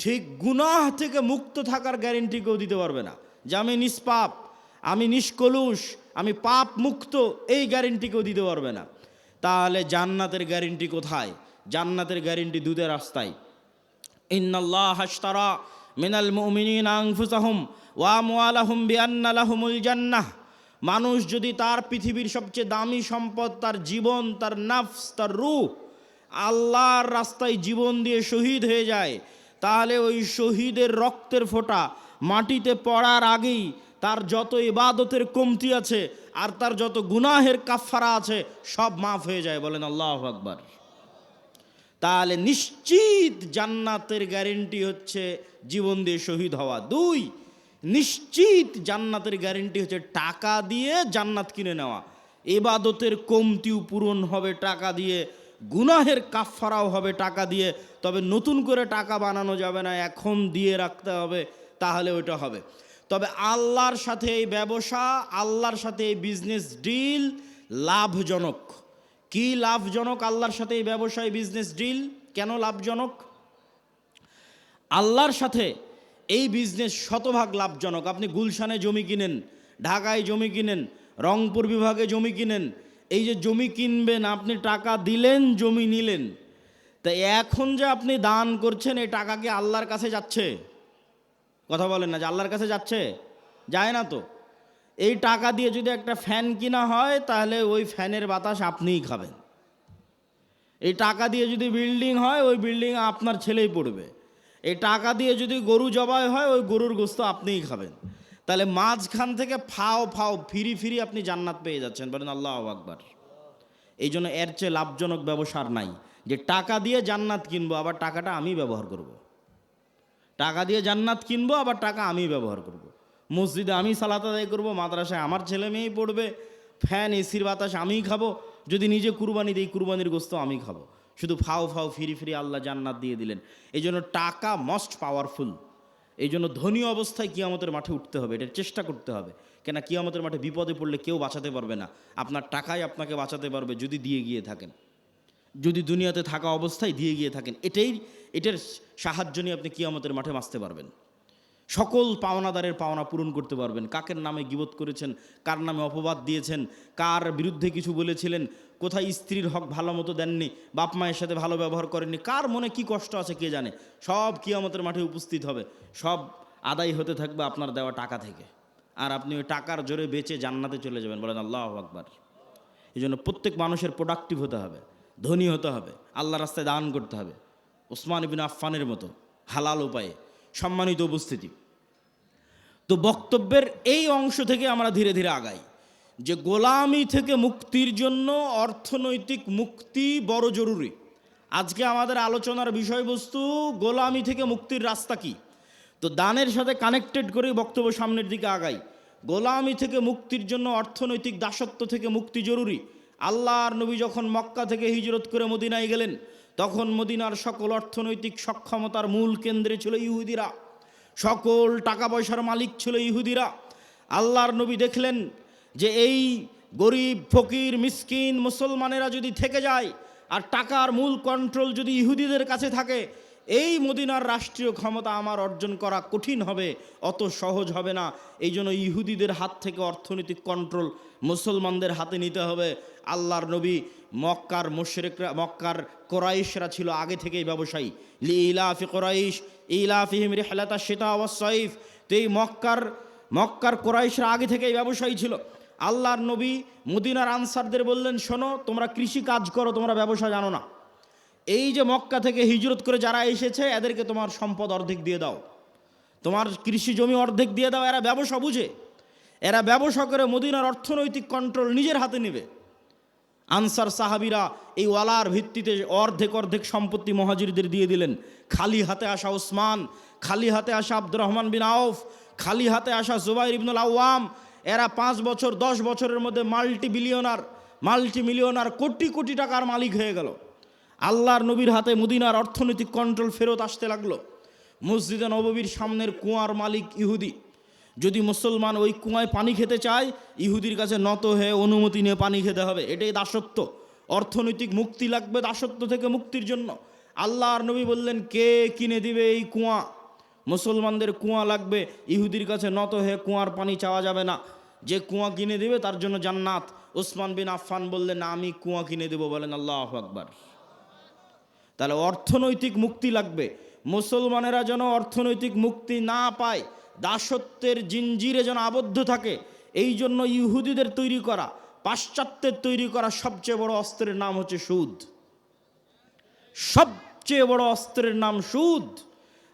[SPEAKER 1] ঠিক গুনাহ থেকে মুক্ত থাকার গ্যারেন্টি কেউ দিতে পারবে না যে আমি নিষ্পাপ, আমি নিষ্কলুষ, আমি পাপ মুক্ত, এই গ্যারেন্টি কেউ দিতে পারবে না। তাহলে জান্নাতের গ্যারেন্টি কোথায়? জান্নাতের গ্যারেন্টি দুধের রাস্তায়। ইন্নাল্লাহ আশতারা মিনাল মুমিনিনা আনফুসাহুম ওয়া আমওয়ালাহুম বিআন্না লাহুমুল জান্নাহ। মানুষ যদি তার পৃথিবীর সবচেয়ে দামি সম্পদ, তার জীবন, তার নফস, তার রূহ, আল্লাহর রাস্তায় জীবন দিয়ে শহীদ হয়ে যায়, তাহলে ওই শহীদের রক্তের ফোঁটা মাটিতে পড়ার আগেই তার যত ইবাদতের কমতি আছে আর তার যত গুনাহের কাফফারা আছে সব মাফ হয়ে যায়। বলেন আল্লাহু আকবার। তাহলে নিশ্চিত জান্নাতের গ্যারেন্টি হচ্ছে জীবন দিয়ে শহীদ হওয়া। 2, নিশ্চিত জান্নাতের গ্যারেন্টি হচ্ছে টাকা দিয়ে জান্নাত কিনে নেওয়া। ইবাদতের কমতিও পূরণ হবে টাকা দিয়ে, গুনাহের কাফফারাও হবে টাকা দিয়ে। তবে নতুন করে টাকা বানানো যাবে না, এখন দিয়ে রাখতে হবে, তাহলে ওইটা হবে। তবে আল্লাহর সাথে এই ব্যবসা, আল্লাহর সাথে এই বিজনেস ডিল লাভজনক। কি লাভজনক আল্লাহর সাথে এই ব্যবসায় বিজনেস ডিল? কেন লাভজনক? আল্লাহর সাথে এই বিজনেস শতভাগ লাভজনক। আপনি গুলশানে জমি কিনেন, ঢাকায় জমি কিনেন, রংপুর বিভাগে জমি কিনেন, এই যে জমি কিনবেন, আপনি টাকা দিলেন, জমি নিলেন, তা এখন যে আপনি দান করছেন এই টাকা কি আল্লাহর কাছে যাচ্ছে? কথা বলেন না, যে আল্লাহর কাছে যাচ্ছে? যায় না তো। এই টাকা দিয়ে যদি একটা ফ্যান কিনা হয় তাহলে ওই ফ্যানের বাতাস আপনিই খাবেন। এই টাকা দিয়ে যদি বিল্ডিং হয় ওই বিল্ডিংয়ে আপনার ছেলেই পড়বে। এই টাকা দিয়ে যদি গরু জবাই হয় ওই গরুর গোস্ত আপনিই খাবেন। তাহলে মাঝখান থেকে ফাও ফাও ফিরি আপনি জান্নাত পেয়ে যাচ্ছেন। বলেন আল্লাহু আকবার। এই জন্য এর চেয়ে লাভজনক ব্যবসার নাই যে টাকা দিয়ে জান্নাত কিনবো আবার টাকাটা আমি ব্যবহার করব। টাকা দিয়ে জান্নাত কিনবো আবার টাকা আমি ব্যবহার করব। মসজিদে আমি সালাত আদায় করবো, মাদ্রাসায় আমার ছেলে মেয়েই পড়বে, ফ্যান এসির বাতাস আমিই খাবো, যদি নিজে কুরবানি দিই কুরবানির গোস্ত আমি খাবো। শুধু ফাও ফিরি আল্লাহ জান্নাত দিয়ে দিলেন। এই জন্য টাকা মোস্ট পাওয়ারফুল। এই জন্য ধনী অবস্থায় কিয়ামতের মাঠে উঠতে হবে, এটার চেষ্টা করতে হবে। কেন কিয়ামতের মাঠে বিপদে পড়লে কেউ বাঁচাতে পারবে না, আপনার টাকাই আপনাকে বাঁচাতে পারবে যদি দিয়ে গিয়ে থাকেন, যদি দুনিয়াতে থাকা অবস্থায় দিয়ে গিয়ে থাকেন। এটার সাহায্য নিয়ে আপনি কিয়ামতের মাঠে বাঁচতে পারবেন। সকল পাওনাদারের পাওনা পূরণ করতে পারবেন। কাকের নামে গীবত করেছেন, কার নামে অপবাদ দিয়েছেন, কার বিরুদ্ধে কিছু বলেছিলেন, কোথায় স্ত্রীর হক ভালো মতো দেননি, বাপ মায়ের সাথে ভালো ব্যবহার করেননি, কার মনে কি কষ্ট আছে কে জানে, সব কিয়ামতের মাঠে উপস্থিত হবে। সব আদায় হতে থাকবে আপনার দেওয়া টাকা থেকে, আর আপনি ওই টাকার জোরে বেচে জান্নাতে চলে যাবেন। বলেন আল্লাহু আকবার। এই জন্য প্রত্যেক মানুষের প্রোডাক্টিভ হতে হবে, ধনী হতে হবে, আল্লাহ রাস্তায় দান করতে হবে, ওসমান ইবনে আফফানের মতো হালাল উপায়ে। সম্মানিত উপস্থিতি, তো বক্তব্যের এই অংশ থেকে আমরা ধীরে ধীরে আগাই যে গোলামি থেকে মুক্তির জন্য অর্থনৈতিক মুক্তি বড় জরুরি। আজকে আমাদের আলোচনার বিষয়বস্তু গোলামি থেকে মুক্তির রাস্তা কি। তো দানের সাথে কানেক্টেড করে বক্তব্য সামনের দিকে আগাই। গোলামি থেকে মুক্তির জন্য অর্থনৈতিক দাসত্ব থেকে মুক্তি জরুরি। আল্লাহর নবী যখন মক্কা থেকে হিজরত করে মদিনায় গেলেন তখন মদিনার সকল অর্থনৈতিক সক্ষমতার মূল কেন্দ্রে ছিল ইহুদিরা, সকল টাকা পয়সার মালিক ছিল ইহুদিরা। আল্লাহর নবী দেখলেন যে এই গরিব ফকির মিসকিন মুসলমানেরা যদি থেকে যায় আর টাকার মূল কন্ট্রোল যদি ইহুদিদের কাছে থাকে, এই মদিনার রাষ্ট্রীয় ক্ষমতা আমার অর্জন করা কঠিন হবে, অত সহজ হবে না। এই জন্য ইহুদিদের হাত থেকে অর্থনৈতিক কন্ট্রোল মুসলমানদের হাতে নিতে হবে। আল্লাহর নবী মক্কার মুশরিকরা, মক্কার কোরাইশরা ছিল আগে থেকেই ব্যবসায়ী। লিইলাফি কোরাইশ ইলাফিহিম রিহলাতাশ শিতা ওয়াস সাইফ। তো এই মক্কার মক্কার কোরাইশরা আগে থেকেই ব্যবসায়ী ছিল। আল্লাহর নবী মদিনার আনসারদের বললেন, শোনো, তোমরা কৃষি কাজ করো, তোমরা ব্যবসা জানো না। এই যে মক্কা থেকে হিজরত করে যারা এসেছে, এদেরকে তোমার সম্পদ অর্ধেক দিয়ে দাও, তোমার কৃষি জমি অর্ধেক দিয়ে দাও। এরা ব্যবসা বুঝে, এরা ব্যবসা করে মদিনার অর্থনৈতিক কন্ট্রোল নিজের হাতে নেবে। আনসার সাহাবিরা এই ওয়ালার ভিত্তিতে অর্ধেক অর্ধেক সম্পত্তি মহাজিরদের দিয়ে দিলেন। খালি হাতে আসা ওসমান, খালি হাতে আসা আব্দুর রহমান বিন আউফ, খালি হাতে আসা জুবাইর ইবনুল আওয়াম, এরা 5 বছর 10 বছরের মধ্যে মাল্টি মিলিয়নার কোটি কোটি টাকার মালিক হয়ে গেল। আল্লাহর নবীর হাতে মদিনার অর্থনৈতিক কন্ট্রোল ফেরত আসতে লাগলো। মসজিদে নববীর সামনের কুয়ার মালিক ইহুদি। যদি মুসলমান ওই কুয়ায় পানি খেতে চায়, ইহুদির কাছে নত হয়ে অনুমতি নিয়ে পানি খেতে হবে। এটাই দাসত্ব। অর্থনৈতিক মুক্তি লাগবে দাসত্ব থেকে মুক্তির জন্য। আল্লাহর নবী বললেন, কে কিনে দিবে এই কুয়া? মুসলমানদের কুয়া লাগবে, ইহুদির কাছে নত হয়ে কুয়ার পানি চাওয়া যাবে না। যে কুয়া কিনে দিবে তার জন্য জান্নাত। ওসমান বিন আফফান বললেন, আমি কুয়া কিনে দেব। বলেন আল্লাহু আকবার। তাহলে অর্থনৈতিক মুক্তি লাগবে। মুসলমানেরা যেন অর্থনৈতিক মুক্তি না পায়, দাসত্বের জিঞ্জিরে যেন আবদ্ধ থাকে, এই জন্য ইহুদিদের তৈরি করা, পাশ্চাত্যের তৈরি করা সবচেয়ে বড় অস্ত্রের নাম হচ্ছে সুদ। সবচেয়ে বড় অস্ত্রের নাম সুদ।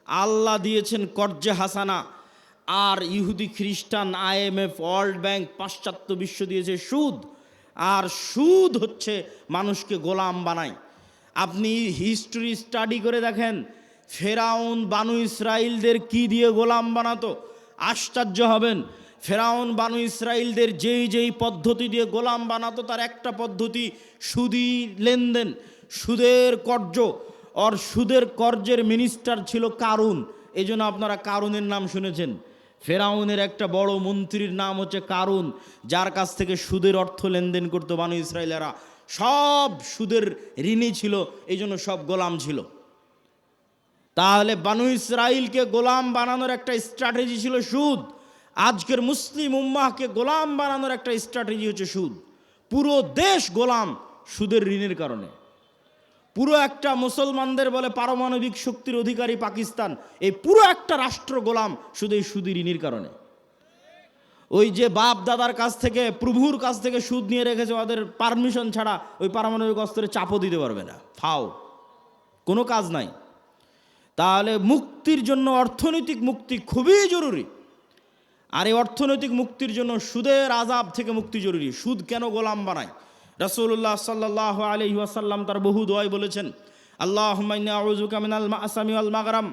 [SPEAKER 1] আল্লাহ দিয়েছেন কর্জে হাসানা, আর ইহুদি খ্রিস্টান, IMF, ওয়ার্ল্ড ব্যাংক, পাশ্চাত্য বিশ্ব দিয়েছে সুদ। আর সুদ হচ্ছে মানুষকে গোলাম বানায়। আপনি হিস্ট্রি স্টাডি করে দেখেন, ফেরাউন বানু ইসরাইলদের কি দিয়ে গোলাম বানাতো, আশ্চর্য হবেন। ফেরাউন বানু ইসরাইলদের যেই পদ্ধতি দিয়ে গোলাম বানাতো, তার একটা পদ্ধতি সুদি লেনদেন, সুদের কর্জ। আর সুদের কর্জের মিনিস্টার ছিল কারুন। এই জন্য আপনারা কারুনের নাম শুনেছেন। ফেরাউনের একটা বড় মন্ত্রীর নাম হচ্ছে কারুন, যার কাছ থেকে সুদের অর্থ লেনদেন করতো বানু ইসরাইলেরা। সব সুদের ঋণী ছিল, এই জন্য সব গোলাম ছিল। তাহলে বানু ইসরাইলকে গোলাম বানানোর একটা স্ট্র্যাটেজি ছিল সুদ। আজকের মুসলিম উম্মাহকে গোলাম বানানোর একটা স্ট্র্যাটেজি হচ্ছে সুদ। পুরো দেশ গোলাম সুদের ঋণের কারণে। পুরো একটা মুসলমানদের বলে পারমাণবিক শক্তির অধিকারী পাকিস্তান, এই পুরো একটা রাষ্ট্র গোলাম শুধু এই সুদের ঋণের কারণে। ওই যে বাপ দাদার কাছ থেকে, প্রভুর কাছ থেকে সুদ নিয়ে রেখেছে, ওদের পারমিশন ছাড়া ওই পারমাণবিক অস্ত্রে চাপও দিতে পারবে না। ফাও, কোনো কাজ নাই। তাহলে মুক্তির জন্য অর্থনৈতিক মুক্তি খুবই জরুরি। আর এই অর্থনৈতিক মুক্তির জন্য সুদের আযাব থেকে মুক্তি জরুরি। সুদ কেন গোলাম বানায়? রাসূলুল্লাহ সাল্লাল্লাহু আলাইহি ওয়াসাল্লাম তার বহু দোয়ায় বলেছেন, আল্লাহুম্মা ইন্নী আউযুকা মিনাল মা'সামি ওয়াল মাগরাম।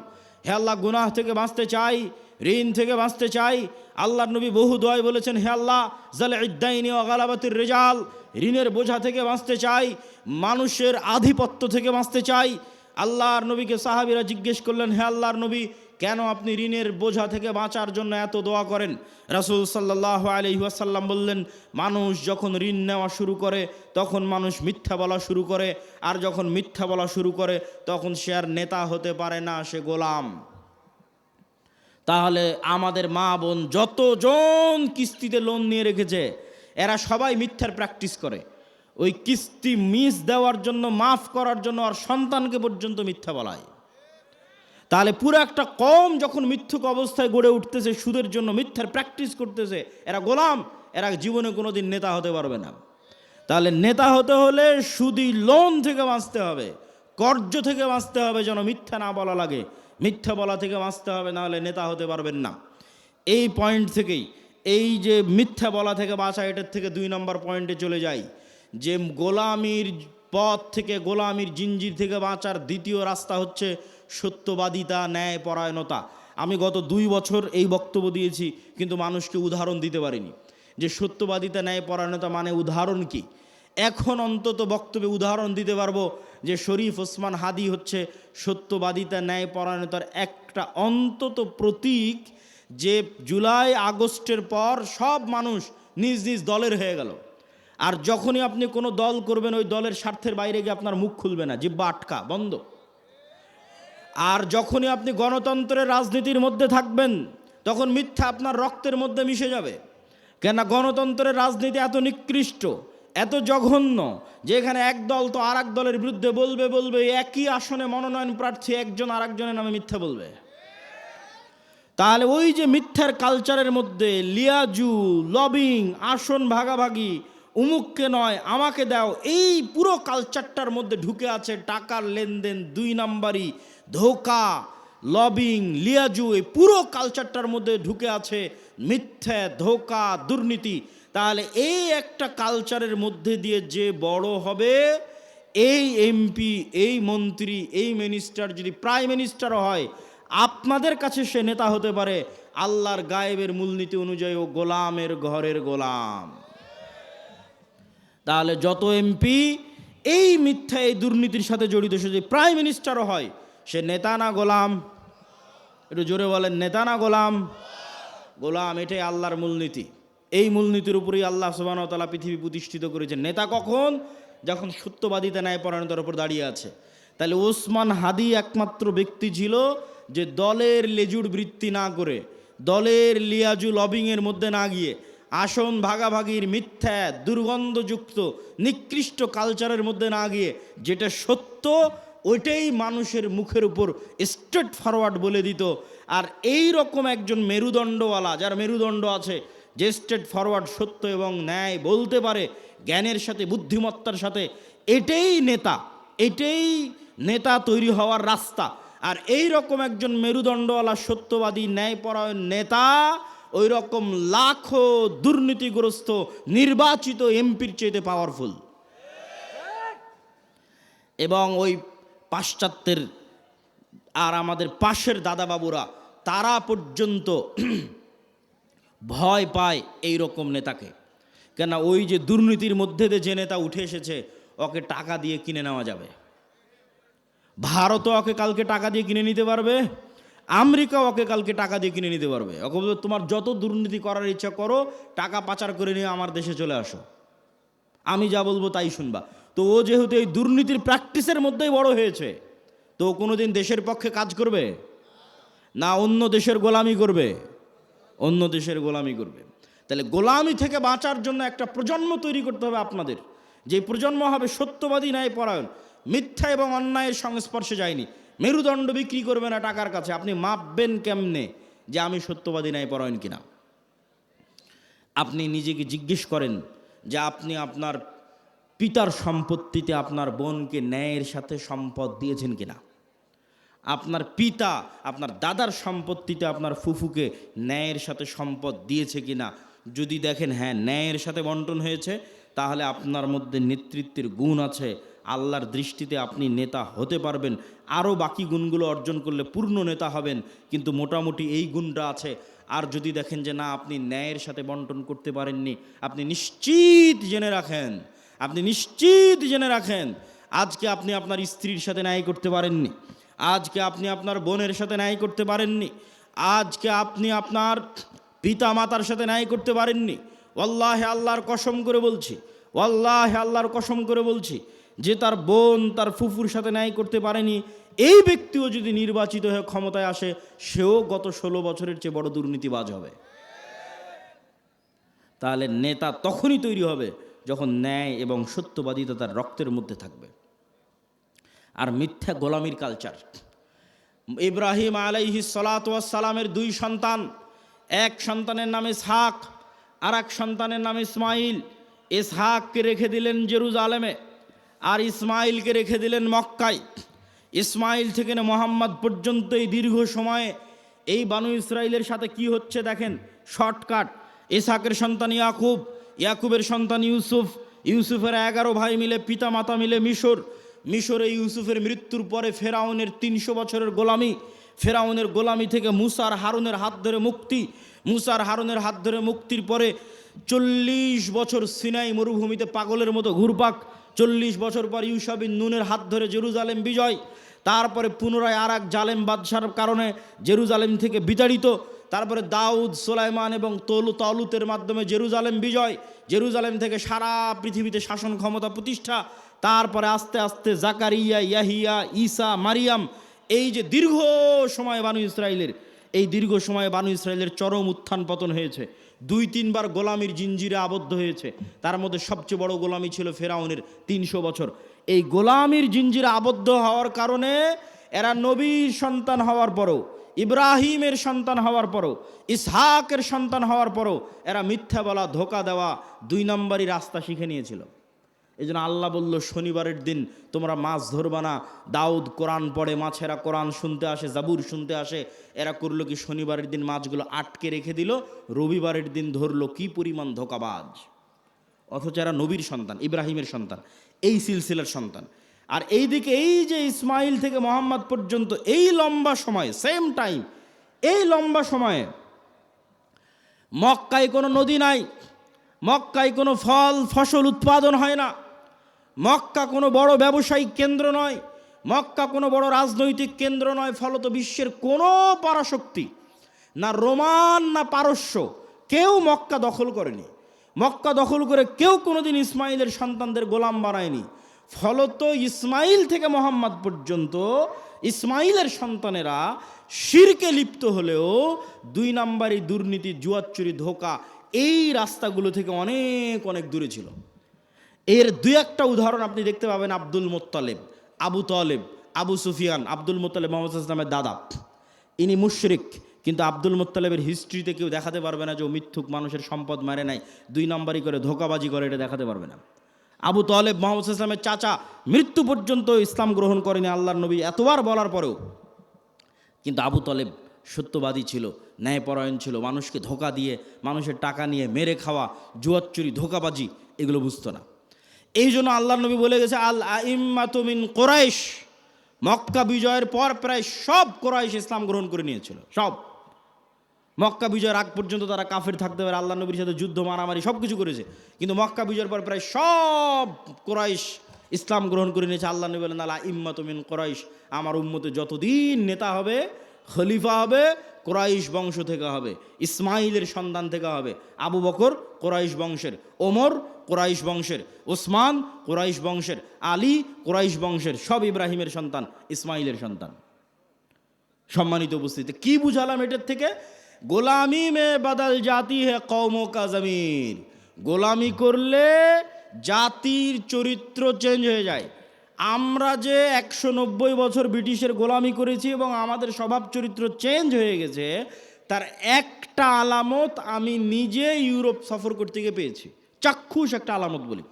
[SPEAKER 1] হে আল্লাহ, গুনাহ থেকে বাঁচতে চাই, ঋণ থেকে বাঁচতে চাই। আল্লাহর নবী বহু দোয়ায় বলেছেন, হে আল্লাহ, যালঈদ-দাইনি ওয়া গালাবাতির রিজাল, ঋণের বোঝা থেকে বাঁচতে চাই, মানুষের আধিপত্য থেকে বাঁচতে চাই। আল্লাহর নবীকে সাহাবীরা জিজ্ঞেস করলেন, হে আল্লাহর নবী, কেন আপনি ঋণের বোঝা থেকে বাঁচার জন্য এত দোয়া করেন? রাসূল সাল্লাল্লাহু আলাইহি ওয়াসাল্লাম বললেন, মানুষ যখন ঋণ নেওয়া শুরু করে তখন মানুষ মিথ্যা বলা শুরু করে, আর যখন মিথ্যা বলা শুরু করে তখন সে আর নেতা হতে পারে না, সে গোলাম। তাহলে আমাদের মা বোন যতজন কিস্তিতে লোন নিয়ে রেখেছে, এরা সবাই মিথ্যার প্র্যাকটিস করে। ওই কিস্তি মিস দেওয়ার জন্য, মাফ করার জন্য, আর সন্তানকে পর্যন্ত মিথ্যা বলায়। তাহলে পুরো একটা কম যখন মিথ্যুক অবস্থায় গড়ে উঠতেছে, সুদের জন্য মিথ্যার প্র্যাকটিস করতেছে, এরা গোলাম, এরা জীবনে কোনোদিন নেতা হতে পারবে না। তাহলে নেতা হতে হলে সুদি লোন থেকে বাঁচতে হবে, কর্জ থেকে বাঁচতে হবে, যেন মিথ্যা না বলা লাগে। মিথ্যা বলা থেকে বাঁচতে হবে, না হলে নেতা হতে পারবেন না। এই পয়েন্ট থেকেই, এই যে মিথ্যা বলা থেকে বাঁচা, এটার থেকে 2 নম্বর পয়েন্টে চলে যাই, যে গোলামির পথ থেকে, গোলামির জিঞ্জির থেকে বাঁচার দ্বিতীয় রাস্তা হচ্ছে সত্যবাদিতা, ন্যায় পরায়ণতা। আমি গত 2 বছর এই বক্তব্য দিয়েছি, কিন্তু মানুষকে উদাহরণ দিতে পারিনি যে সত্যবাদিতা, ন্যায় পরায়ণতা মানে উদাহরণ কি। এখন অন্তত বক্তব্যে উদাহরণ দিতে পারবো যে শরীফ ওসমান হাদি হচ্ছে সত্যবাদিতা, ন্যায় পরায়ণতার একটা অন্তত প্রতীক, যে জুলাই আগস্টের পর সব মানুষ নিজ নিজ দলের হয়ে গেল। আর যখনই আপনি কোনো দল করবেন, ওই দলের স্বার্থের বাইরে গিয়ে আপনার মুখ খুলবে না, জিহ্বা আটকা, বন্ধ। আর যখনই আপনি গণতন্ত্রের রাজনীতির মধ্যে থাকবেন, তখন মিথ্যা আপনার রক্তের মধ্যে মিশে যাবে। কেননা গণতন্ত্রের রাজনীতি এত নিকৃষ্ট, এত জঘন্য, যে এখানে এক দল তো আর এক দলের বিরুদ্ধে বলবে, একই আসনে মনোনয়ন প্রার্থী একজন আর একজনের নামে মিথ্যা বলবে। তাহলে ওই যে মিথ্যার কালচারের মধ্যে লিয়াজু, লবিং, আসন ভাগাভাগি, উমুককে নয় আমাকে দাও, এই পুরো কালচারটার মধ্যে ঢুকে আছে টাকার লেনদেন, 2 নাম্বারি, ধোঁকা, লবিং, লিয়াজু, এই পুরো কালচারটার মধ্যে ঢুকে আছে মিথ্যা, ধোঁকা, দুর্নীতি। তাহলে এই একটা কালচারের মধ্যে দিয়ে যে বড় হবে, এই এমপি, এই মন্ত্রী, এই মিনিস্টার যদি প্রাইম মিনিস্টারও হয়, আপনাদের কাছে সে নেতা হতে পারে আল্লাহর গায়েবের মূলনীতি অনুযায়ী ও গোলামের ঘরের গোলাম। তাহলে যত এমপি এই মিথ্যা, এই দুর্নীতির সাথে জড়িত, সে যদি প্রাইম মিনিস্টারও হয়, সে নেতা না গোলাম? একটু জোরে বলেন, নেতা না গোলাম? গোলাম। এটাই আল্লাহর মূলনীতি। এই মূলনীতির উপরেই আল্লাহ সুবহানাহু ওয়া তাআলা পৃথিবী প্রতিষ্ঠিত করেছেন। নেতা কখন? যখন সত্যবাদিতা, ন্যায়পরায়ণতার উপর দাঁড়িয়ে আছে। তাহলে ওসমান হাদি একমাত্র ব্যক্তি ছিল যে দলের লেজুর বৃত্তি না করে, দলের লিয়াজু লবিংয়ের মধ্যে না গিয়ে, আসন ভাগাভাগির মিথ্যা, দুর্গন্ধযুক্ত, নিকৃষ্ট কালচারের মধ্যে না গিয়ে, যেটা সত্য ওইটাই মানুষের মুখের উপর স্ট্রেট ফরওয়ার্ড বলে দিত। আর এই রকম একজন মেরুদণ্ডওয়ালা, যার মেরুদণ্ড আছে, যে স্ট্রেট ফরওয়ার্ড সত্য এবং ন্যায় বলতে পারে জ্ঞানের সাথে, বুদ্ধিমত্তার সাথে, এটাই নেতা, এটাই নেতা তৈরি হওয়ার রাস্তা। আর এই রকম একজন মেরুদণ্ডওয়ালা, সত্যবাদী, ন্যায়পরায়ণ নেতা ওই রকম লাখো দুর্নীতিগ্রস্ত নির্বাচিত এমপির চেয়ে পাওয়ারফুল। এবং ওই পাশ্চাত্যের আর আমাদের পাশের দাদাবাবুরা, তারা পর্যন্ত ভয় পায় এই রকম নেতাকে। কেন? ওই যে দুর্নীতির মধ্যে দিয়ে যে নেতা উঠে এসেছে, ওকে টাকা দিয়ে কিনে নেওয়া যাবে। ভারতও ওকে কালকে টাকা দিয়ে কিনে নিতে পারবে, আমেরিকা ওকে কালকে টাকা দিয়ে কিনে নিতে পারবে। ওকে বলবে তোমার যত দুর্নীতি করার ইচ্ছা করো, টাকা পাচার করে নিয়ে আমার দেশে চলে আসো, আমি যা বলবো তাই শুনবা। তো ও যেহেতু এই দুর্নীতির প্র্যাকটিসের মধ্যেই বড় হয়েছে, তো কোনোদিন দেশের পক্ষে কাজ করবে না, অন্য দেশের গোলামি করবে? অন্য দেশের গোলামি করবে। তাহলে গোলামি থেকে বাঁচার জন্য একটা প্রজন্ম তৈরি করতে হবে আপনাদের, যে প্রজন্ম হবে সত্যবাদী, ন্যায়পরায়ণ, মিথ্যা এবং অন্যায়ের সংস্পর্শে যায়নি। মেরুদণ্ড বিক্রি করবে না টাকার কাছে। আপনি মাপবেন কেমনে যে আমি সত্যবাদী, ন্যায়পরায়ণ কিনা? আপনি নিজেকে জিজ্ঞেস করেন যে আপনি আপনার পিতার সম্পত্তিতে আপনার বোনকে ন্যায়ের সাথে সম্পদ দিয়েছেন কিনা? আপনার পিতা আপনার দাদার সম্পত্তিতে আপনার ফুফুকে ন্যায়ের সাথে সম্পদ দিয়েছে কিনা? যদি দেখেন হ্যাঁ, ন্যায়ের সাথে বন্টন হয়েছে, তাহলে আপনার মধ্যে নেতৃত্বের গুণ আছে, আল্লাহর দৃষ্টিতে আপনি নেতা হতে পারবেন। আরও বাকি গুণগুলো অর্জন করলে পূর্ণ নেতা হবেন, কিন্তু মোটামুটি এই গুণটা আছে। আর যদি দেখেন যে না, আপনি ন্যায়ের সাথে বন্টন করতে পারেননি, আপনি নিশ্চিত জেনে রাখেন, আপনি নিশ্চিত জেনে রাখেন, আজকে আপনি আপনার স্ত্রীর সাথে ন্যায় করতে পারেননি, আজকে আপনি আপনার বোনের সাথে ন্যায় করতে পারেননি, আজকে আপনি আপনার পিতা মাতার সাথে ন্যায় করতে পারেননি। ওয়াল্লাহি, আল্লাহর কসম করে বলছি, ওয়াল্লাহি আল্লাহর কসম করে বলছি, যে তার বোন তার ফুফুর সাথে ন্যায় করতে পারেনি, এই ব্যক্তিও যদি নির্বাচিত হয়ে ক্ষমতায় আসে, সেও গত 16 বছরের চেয়ে বড় দুর্নীতিবাজ হবে। তাহলে নেতা তখনই তৈরি হবে যখন ন্যায় এবং সত্যবাদিতা তার রক্তের মধ্যে থাকবে। আর মিথ্যা গোলামির কালচার। ইব্রাহিম আলাইহিস সালাতু ওয়াস সালামের 2 সন্তান, এক সন্তানের নাম ইসহাক, আর এক সন্তানের নাম ইসমাইল। ইসহাককে রেখে দিলেন জেরুজালেমে, আর ইসমাইলকে রেখে দিলেন মক্কায়। ইসমাইল থেকে মুহাম্মদ পর্যন্ত এই দীর্ঘ সময়ে এই বানু ইসরাইলের সাথে কি হচ্ছে দেখেন, শর্টকাট। ইসহাকের সন্তান ইয়াকুব, ইয়াকুবের সন্তান ইউসুফ, ইউসুফের 11 ভাই মিলে, পিতা মাতা মিলে মিশর। মিশরে ইউসুফের মৃত্যুর পরে ফেরাউনের 300 বছরের গোলামি, ফেরাউনের গোলামি থেকে মুসার হারুনের হাত ধরে মুক্তি, মুসার হারুনের হাত ধরে মুক্তির পরে 40 বছর সিনাই মরুভূমিতে পাগলের মতো ঘুরপাক, 40 বছর পর ইউশা বিন নুনের হাত ধরে জেরুজালেম বিজয়, তারপরে পুনরায় আর এক জালেম বাদশার কারণে জেরুজালেম থেকে বিতাড়িত, তারপরে দাউদ, সুলাইমান এবং তালুতের মাধ্যমে জেরুজালেম বিজয়, জেরুজালেম থেকে সারা পৃথিবীতে শাসন ক্ষমতা প্রতিষ্ঠা, তারপরে আস্তে আস্তে জাকারিয়া, ইয়াহিয়া, ঈসা, মারিয়াম। এই যে দীর্ঘ সময় বানু ইসরাইলের, এই দীর্ঘ সময়ে বানু ইসরাইলের চরম উত্থান পতন হয়েছে। 2-3 বার গোলামির জিঞ্জিরে আবদ্ধ হয়েছে। তার মধ্যে সবচেয়ে বড় গোলামি ছিল ফেরাউনের 300 বছর। এই গোলামির জিঞ্জিরে আবদ্ধ হওয়ার কারণে এরা নবীর সন্তান হওয়ার পরও ইব্রাহিমের সন্তান হওয়ার পরও, ইসহাকের সন্তান হওয়ার পরও এরা মিথ্যা বলা, ধোকা দেওয়া, 2 নম্বরই রাস্তা শিখে নিয়েছিল। এই জন্য আল্লাহ বলল, শনিবারের দিন তোমরা মাছ ধরবা না। দাউদ কোরআন পড়ে, মাছেরা কোরআন শুনতে আসে, জাবুর শুনতে আসে। এরা করলো কি, শনিবারের দিন মাছগুলো আটকে রেখে দিল, রবিবারের দিন ধরলো। কি পরিমাণ ধোকাবাজ! অথচ এরা নবীর সন্তান, ইব্রাহিমের সন্তান, এই সিলসিলার সন্তান। আর এইদিকে এই যে ইসমাইল থেকে মোহাম্মদ পর্যন্ত এই লম্বা সময়, সেম টাইম, এই লম্বা সময়ে মক্কায় কোনো নদী নাই, মক্কায় কোনো ফল ফসল উৎপাদন হয় না, মক্কা কোনো বড় ব্যবসায়িক কেন্দ্র নয়, মক্কা কোনো বড় রাজনৈতিক কেন্দ্র নয়। ফলত বিশ্বের কোনো পরাশক্তি, না রোমান না পারস্য, কেউ মক্কা দখল করেনি। মক্কা দখল করে কেউ কোনোদিন ইসমাইলের সন্তানদের গোলাম বানায়নি। ফলত ইসমাইল থেকে মোহাম্মদ পর্যন্ত ইসমাইলের সন্তানেরা শিরকে লিপ্ত হলেও 2 নম্বরই দুর্নীতি, জুয়াচুরি, ধোঁকা, এই রাস্তাগুলো থেকে অনেক অনেক দূরে ছিল। এর 2-1টা উদাহরণ আপনি দেখতে পাবেন। আব্দুল মোত্তালেব, আবু তলেব, আবু সুফিয়ান। আব্দুল মোত্তালেব মোহাম্মদ ইসলামের দাদা, ইনি মুশরিক, কিন্তু আব্দুল মোত্তালেবের হিস্ট্রিতে কেউ দেখাতে পারবে না যে ও মিথ্যুক, মানুষের সম্পদ মারে নাই, 2 নম্বরই করে ধোঁকাবাজি করে, এটা দেখাতে পারবে না। আবু তলেব মোহাম্মদ ইসলামের চাচা, মৃত্যু পর্যন্ত ইসলাম গ্রহণ করেনি আল্লাহর নবী এতবার বলার পরেও। কিন্তু আবু তলেব সত্যবাদী ছিল, ন্যায়পরায়ণ ছিল, মানুষকে ধোঁকা দিয়ে, মানুষের টাকা নিয়ে মেরে খাওয়া, জুয়াচুরি, ধোঁকাবাজি এগুলো বুঝতো না। এই জন্য আল্লাহর নবী বলে গেছে, আল আইম্মাতু মিন কুরাইশ। মক্কা বিজয়ের পর প্রায় সব কুরাইশ ইসলাম গ্রহণ করে নিয়েছিল, সব। মক্কা বিজয়ের আগ পর্যন্ত তারা কাফের থাকতে পারে, আল্লাহ নবীর সাথে যুদ্ধ, মারামারি সব কিছু করেছে, কিন্তু মক্কা বিজয়ের পর প্রায় সব কুরাইশ ইসলাম গ্রহণ করে নিয়েছে। আল্লাহ নবী বলেন, আল আইম্মাতু মিন কুরাইশ, আমার উম্মতে যতদিন নেতা হবে, খলিফা হবে, কুরাইশ বংশ থেকে হবে, ইসমাইলের সন্তান থেকে হবে। আবু বকর কুরাইশ বংশের, ওমর কুরাইশ বংশের, ওসমান কুরাইশ বংশের, আলী কুরাইশ বংশের, সব ইব্রাহিমের সন্তান, ইসমাইলের সন্তান। সম্মানিত উপস্থিতি, কি বুঝালাম এটার থেকে? গোলামি মে বদল জাতি হে কওমো কা জমির। গোলামি করলে জাতির চরিত্র চেঞ্জ হয়ে যায়। আমরা যে 190 বছর ব্রিটিশের গোলামি করেছি এবং আমাদের স্বভাব চরিত্র চেঞ্জ হয়ে গেছে, তার একটা আলামত আমি নিজে ইউরোপ সফর করতে গিয়ে পেয়েছি। চাক্ষুষ একটা আলামত বলি।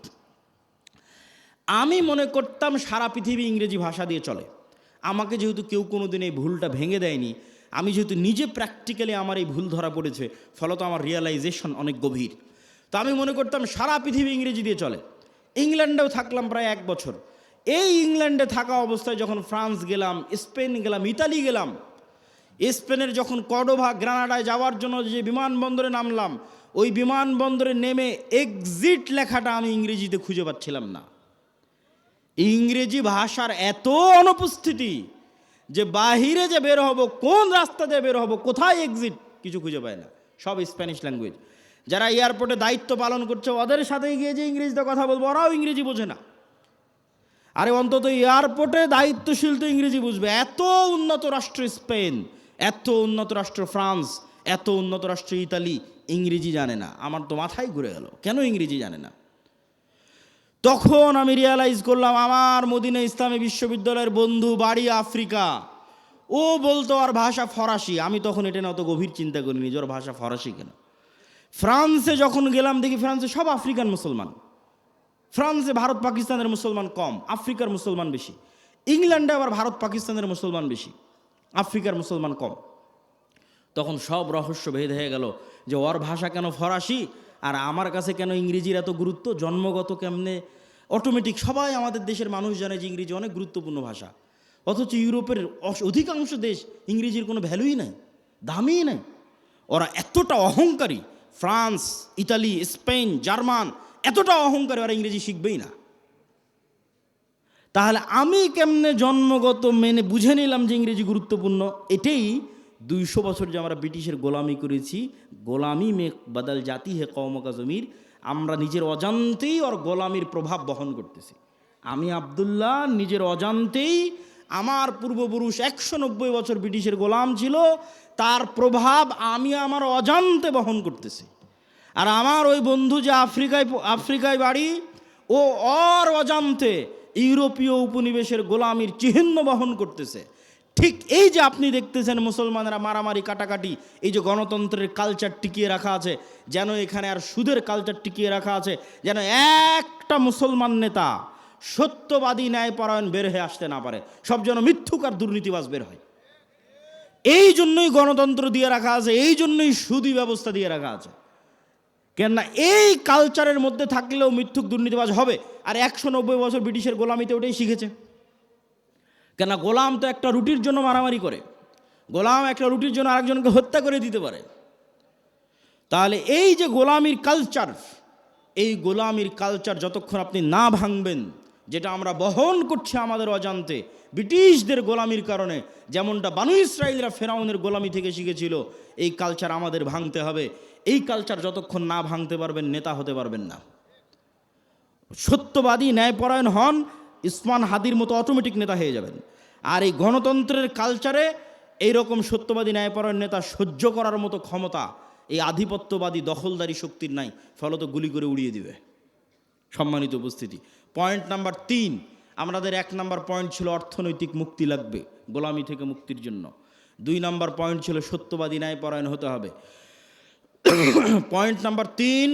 [SPEAKER 1] আমি মনে করতাম সারা পৃথিবী ইংরেজি ভাষা দিয়ে চলে। আমাকে যেহেতু কেউ কোনোদিন এই ভুলটা ভেঙে দেয়নি, আমি যেহেতু নিজে প্র্যাকটিক্যালি আমার এই ভুল ধরা পড়েছে, ফলত আমার রিয়েলাইজেশন অনেক গভীর। তো আমি মনে করতাম সারা পৃথিবী ইংরেজি দিয়ে চলে। ইংল্যান্ডেও থাকলাম প্রায় 1 বছর। এই ইংল্যান্ডে থাকা অবস্থায় যখন ফ্রান্স গেলাম, স্পেন গেলাম, ইতালি গেলাম, স্পেনের যখন কর্ডোভা, গ্রানাডায় যাওয়ার জন্য যে বিমানবন্দরে নামলাম, ওই বিমানবন্দরে নেমে এক্সিট লেখাটা আমি ইংরেজিতে খুঁজে পাচ্ছিলাম না। ইংরেজি ভাষার এত অনুপস্থিতি যে বাহিরে যে বের হব, কোন রাস্তা দিয়ে বের হব, কোথায় এক্সিট, কিছু খুঁজে পায় না। সব স্প্যানিশ ল্যাঙ্গুয়েজ। যারা এয়ারপোর্টে দায়িত্ব পালন করছে, ওদের সাথে গিয়ে যে ইংরেজিতে কথা বলবো, ওরাও ইংরেজি বোঝে না। আরে অন্তত এয়ারপোর্টে দায়িত্বশীল তো ইংরেজি বুঝবে। এত উন্নত রাষ্ট্র স্পেন, এত উন্নত রাষ্ট্র ফ্রান্স, এত উন্নত রাষ্ট্র ইতালি, ইংরেজি জানে না। আমার তো মাথায় ঘুরে গেল, কেন ইংরেজি জানে না? তখন আমি রিয়ালাইজ করলাম, আমার মদিনা ইসলামী বিশ্ববিদ্যালয়ের বন্ধু, বাড়ি আফ্রিকা, ও বলতো আর ভাষা ফরাসি। আমি তখন এটা না অত গভীর চিন্তা করিনি যে ওর ভাষা ফরাসি কেন। ফ্রান্সে যখন গেলাম, দেখি ফ্রান্সে সব আফ্রিকান মুসলমান। ফ্রান্সে ভারত পাকিস্তানের মুসলমান কম, আফ্রিকার মুসলমান বেশি। ইংল্যান্ডে আবার ভারত পাকিস্তানের মুসলমান বেশি, আফ্রিকার মুসলমান কম। তখন সব রহস্য ভেদ হয়ে গেল যে ওর ভাষা কেন ফরাসি আর আমার কাছে কেন ইংরেজির এত গুরুত্ব, জন্মগত কেমনে অটোমেটিক। সবাই আমাদের দেশের মানুষ জানে যে ইংরেজি অনেক গুরুত্বপূর্ণ ভাষা, অথচ ইউরোপের অধিকাংশ দেশ ইংরেজির কোনো ভ্যালুই নাই, দামই নাই। ওরা এতটা অহংকারী, ফ্রান্স, ইতালি, স্পেন, জার্মান, এতটা অহংকারী, ওরা ইংরেজি শিখবেই না। তাহলে আমি কেমনে জন্মগত মেনে বুঝে নিলাম যে ইংরেজি গুরুত্বপূর্ণ? এটাই 200 বছর যে আমরা ব্রিটিশের গোলামি করেছি, গোলামি মে বদল জাতি হে কওমো কা জমির। আমরা নিজের অজান্তেই ওর গোলামির প্রভাব বহন করতেছি। আমি আব্দুল্লাহ নিজের অজান্তেই, আমার পূর্বপুরুষ 190 বছর ব্রিটিশের গোলাম ছিল, তার প্রভাব আমি আমার অজান্তে বহন করতেছি। আর আমার ওই বন্ধু যে আফ্রিকায় বাড়ি, ও অজান্তে ইউরোপীয় উপনিবেশের গোলামির চিহ্ন বহন করতেছে। ঠিক এই যে আপনি দেখতেছেন মুসলমানেরা মারামারি কাটাকাটি, এই যে গণতন্ত্রের কালচার টিকিয়ে রাখা আছে, যেন এখানে আর সুদের কালচার টিকিয়ে রাখা আছে, যেন একটা মুসলমান নেতা সত্যবাদী ন্যায়পরায়ণ বের হয়ে আসতে না পারে, সব যেন মিথ্যুক আর দুর্নীতিবাজ বের হয়। এই জন্যই গণতন্ত্র দিয়ে রাখা আছে, এই জন্যই সুদী ব্যবস্থা দিয়ে রাখা আছে। কেননা এই কালচারের মধ্যে থাকলেও মিথ্যুক দুর্নীতিবাজ হবে। আর 190 বছর ব্রিটিশের গোলামিতে ওটাই শিখেছে। কেননা গোলাম তো একটা রুটির জন্য মারামারি করে, গোলাম একটা রুটির জন্য আরেকজনকে হত্যা করে দিতে পারে। তাহলে এই যে গোলামির কালচার, এই গোলামির কালচার যতক্ষণ আপনি না ভাঙবেন, যেটা আমরা বহন করছি আমাদের অজান্তে ব্রিটিশদের গোলামির কারণে, যেমনটা বানু ইসরাইলরা ফেরাউনের গোলামি থেকে শিখেছিল, এই কালচার আমাদের ভাঙতে হবে। এই কালচার যতক্ষণ না ভাঙতে পারবেন, নেতা হতে পারবেন না। সত্যবাদী ন্যায়পরায়ণ হন, ইসমান হাদির মতো অটোমেটিক নেতা হয়ে যাবেন। আর এই গণতন্ত্রের কালচারে এইরকম সত্যবাদী ন্যায়পরায়ণ নেতা সহ্য করার মতো ক্ষমতা এই আধিপত্যবাদী দখলদারি শক্তির নাই, ফলত গুলি করে উড়িয়ে দিবে। সম্মানিত উপস্থিতি, পয়েন্ট নাম্বার 3, আমাদের 1 নাম্বার পয়েন্ট ছিল অর্থনৈতিক মুক্তি লাগবে গোলামি থেকে মুক্তির জন্য। 2 নাম্বার পয়েন্ট ছিল সত্যবাদী ন্যায়পরায়ণ হতে হবে। পয়েন্ট নাম্বার 3,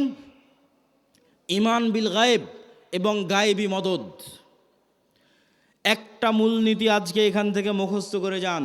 [SPEAKER 1] ইমান বিল গায়েব এবং গায়েবী মদদ। একটা মূলনীতি আজকে এখান থেকে মুখস্থ করে যান।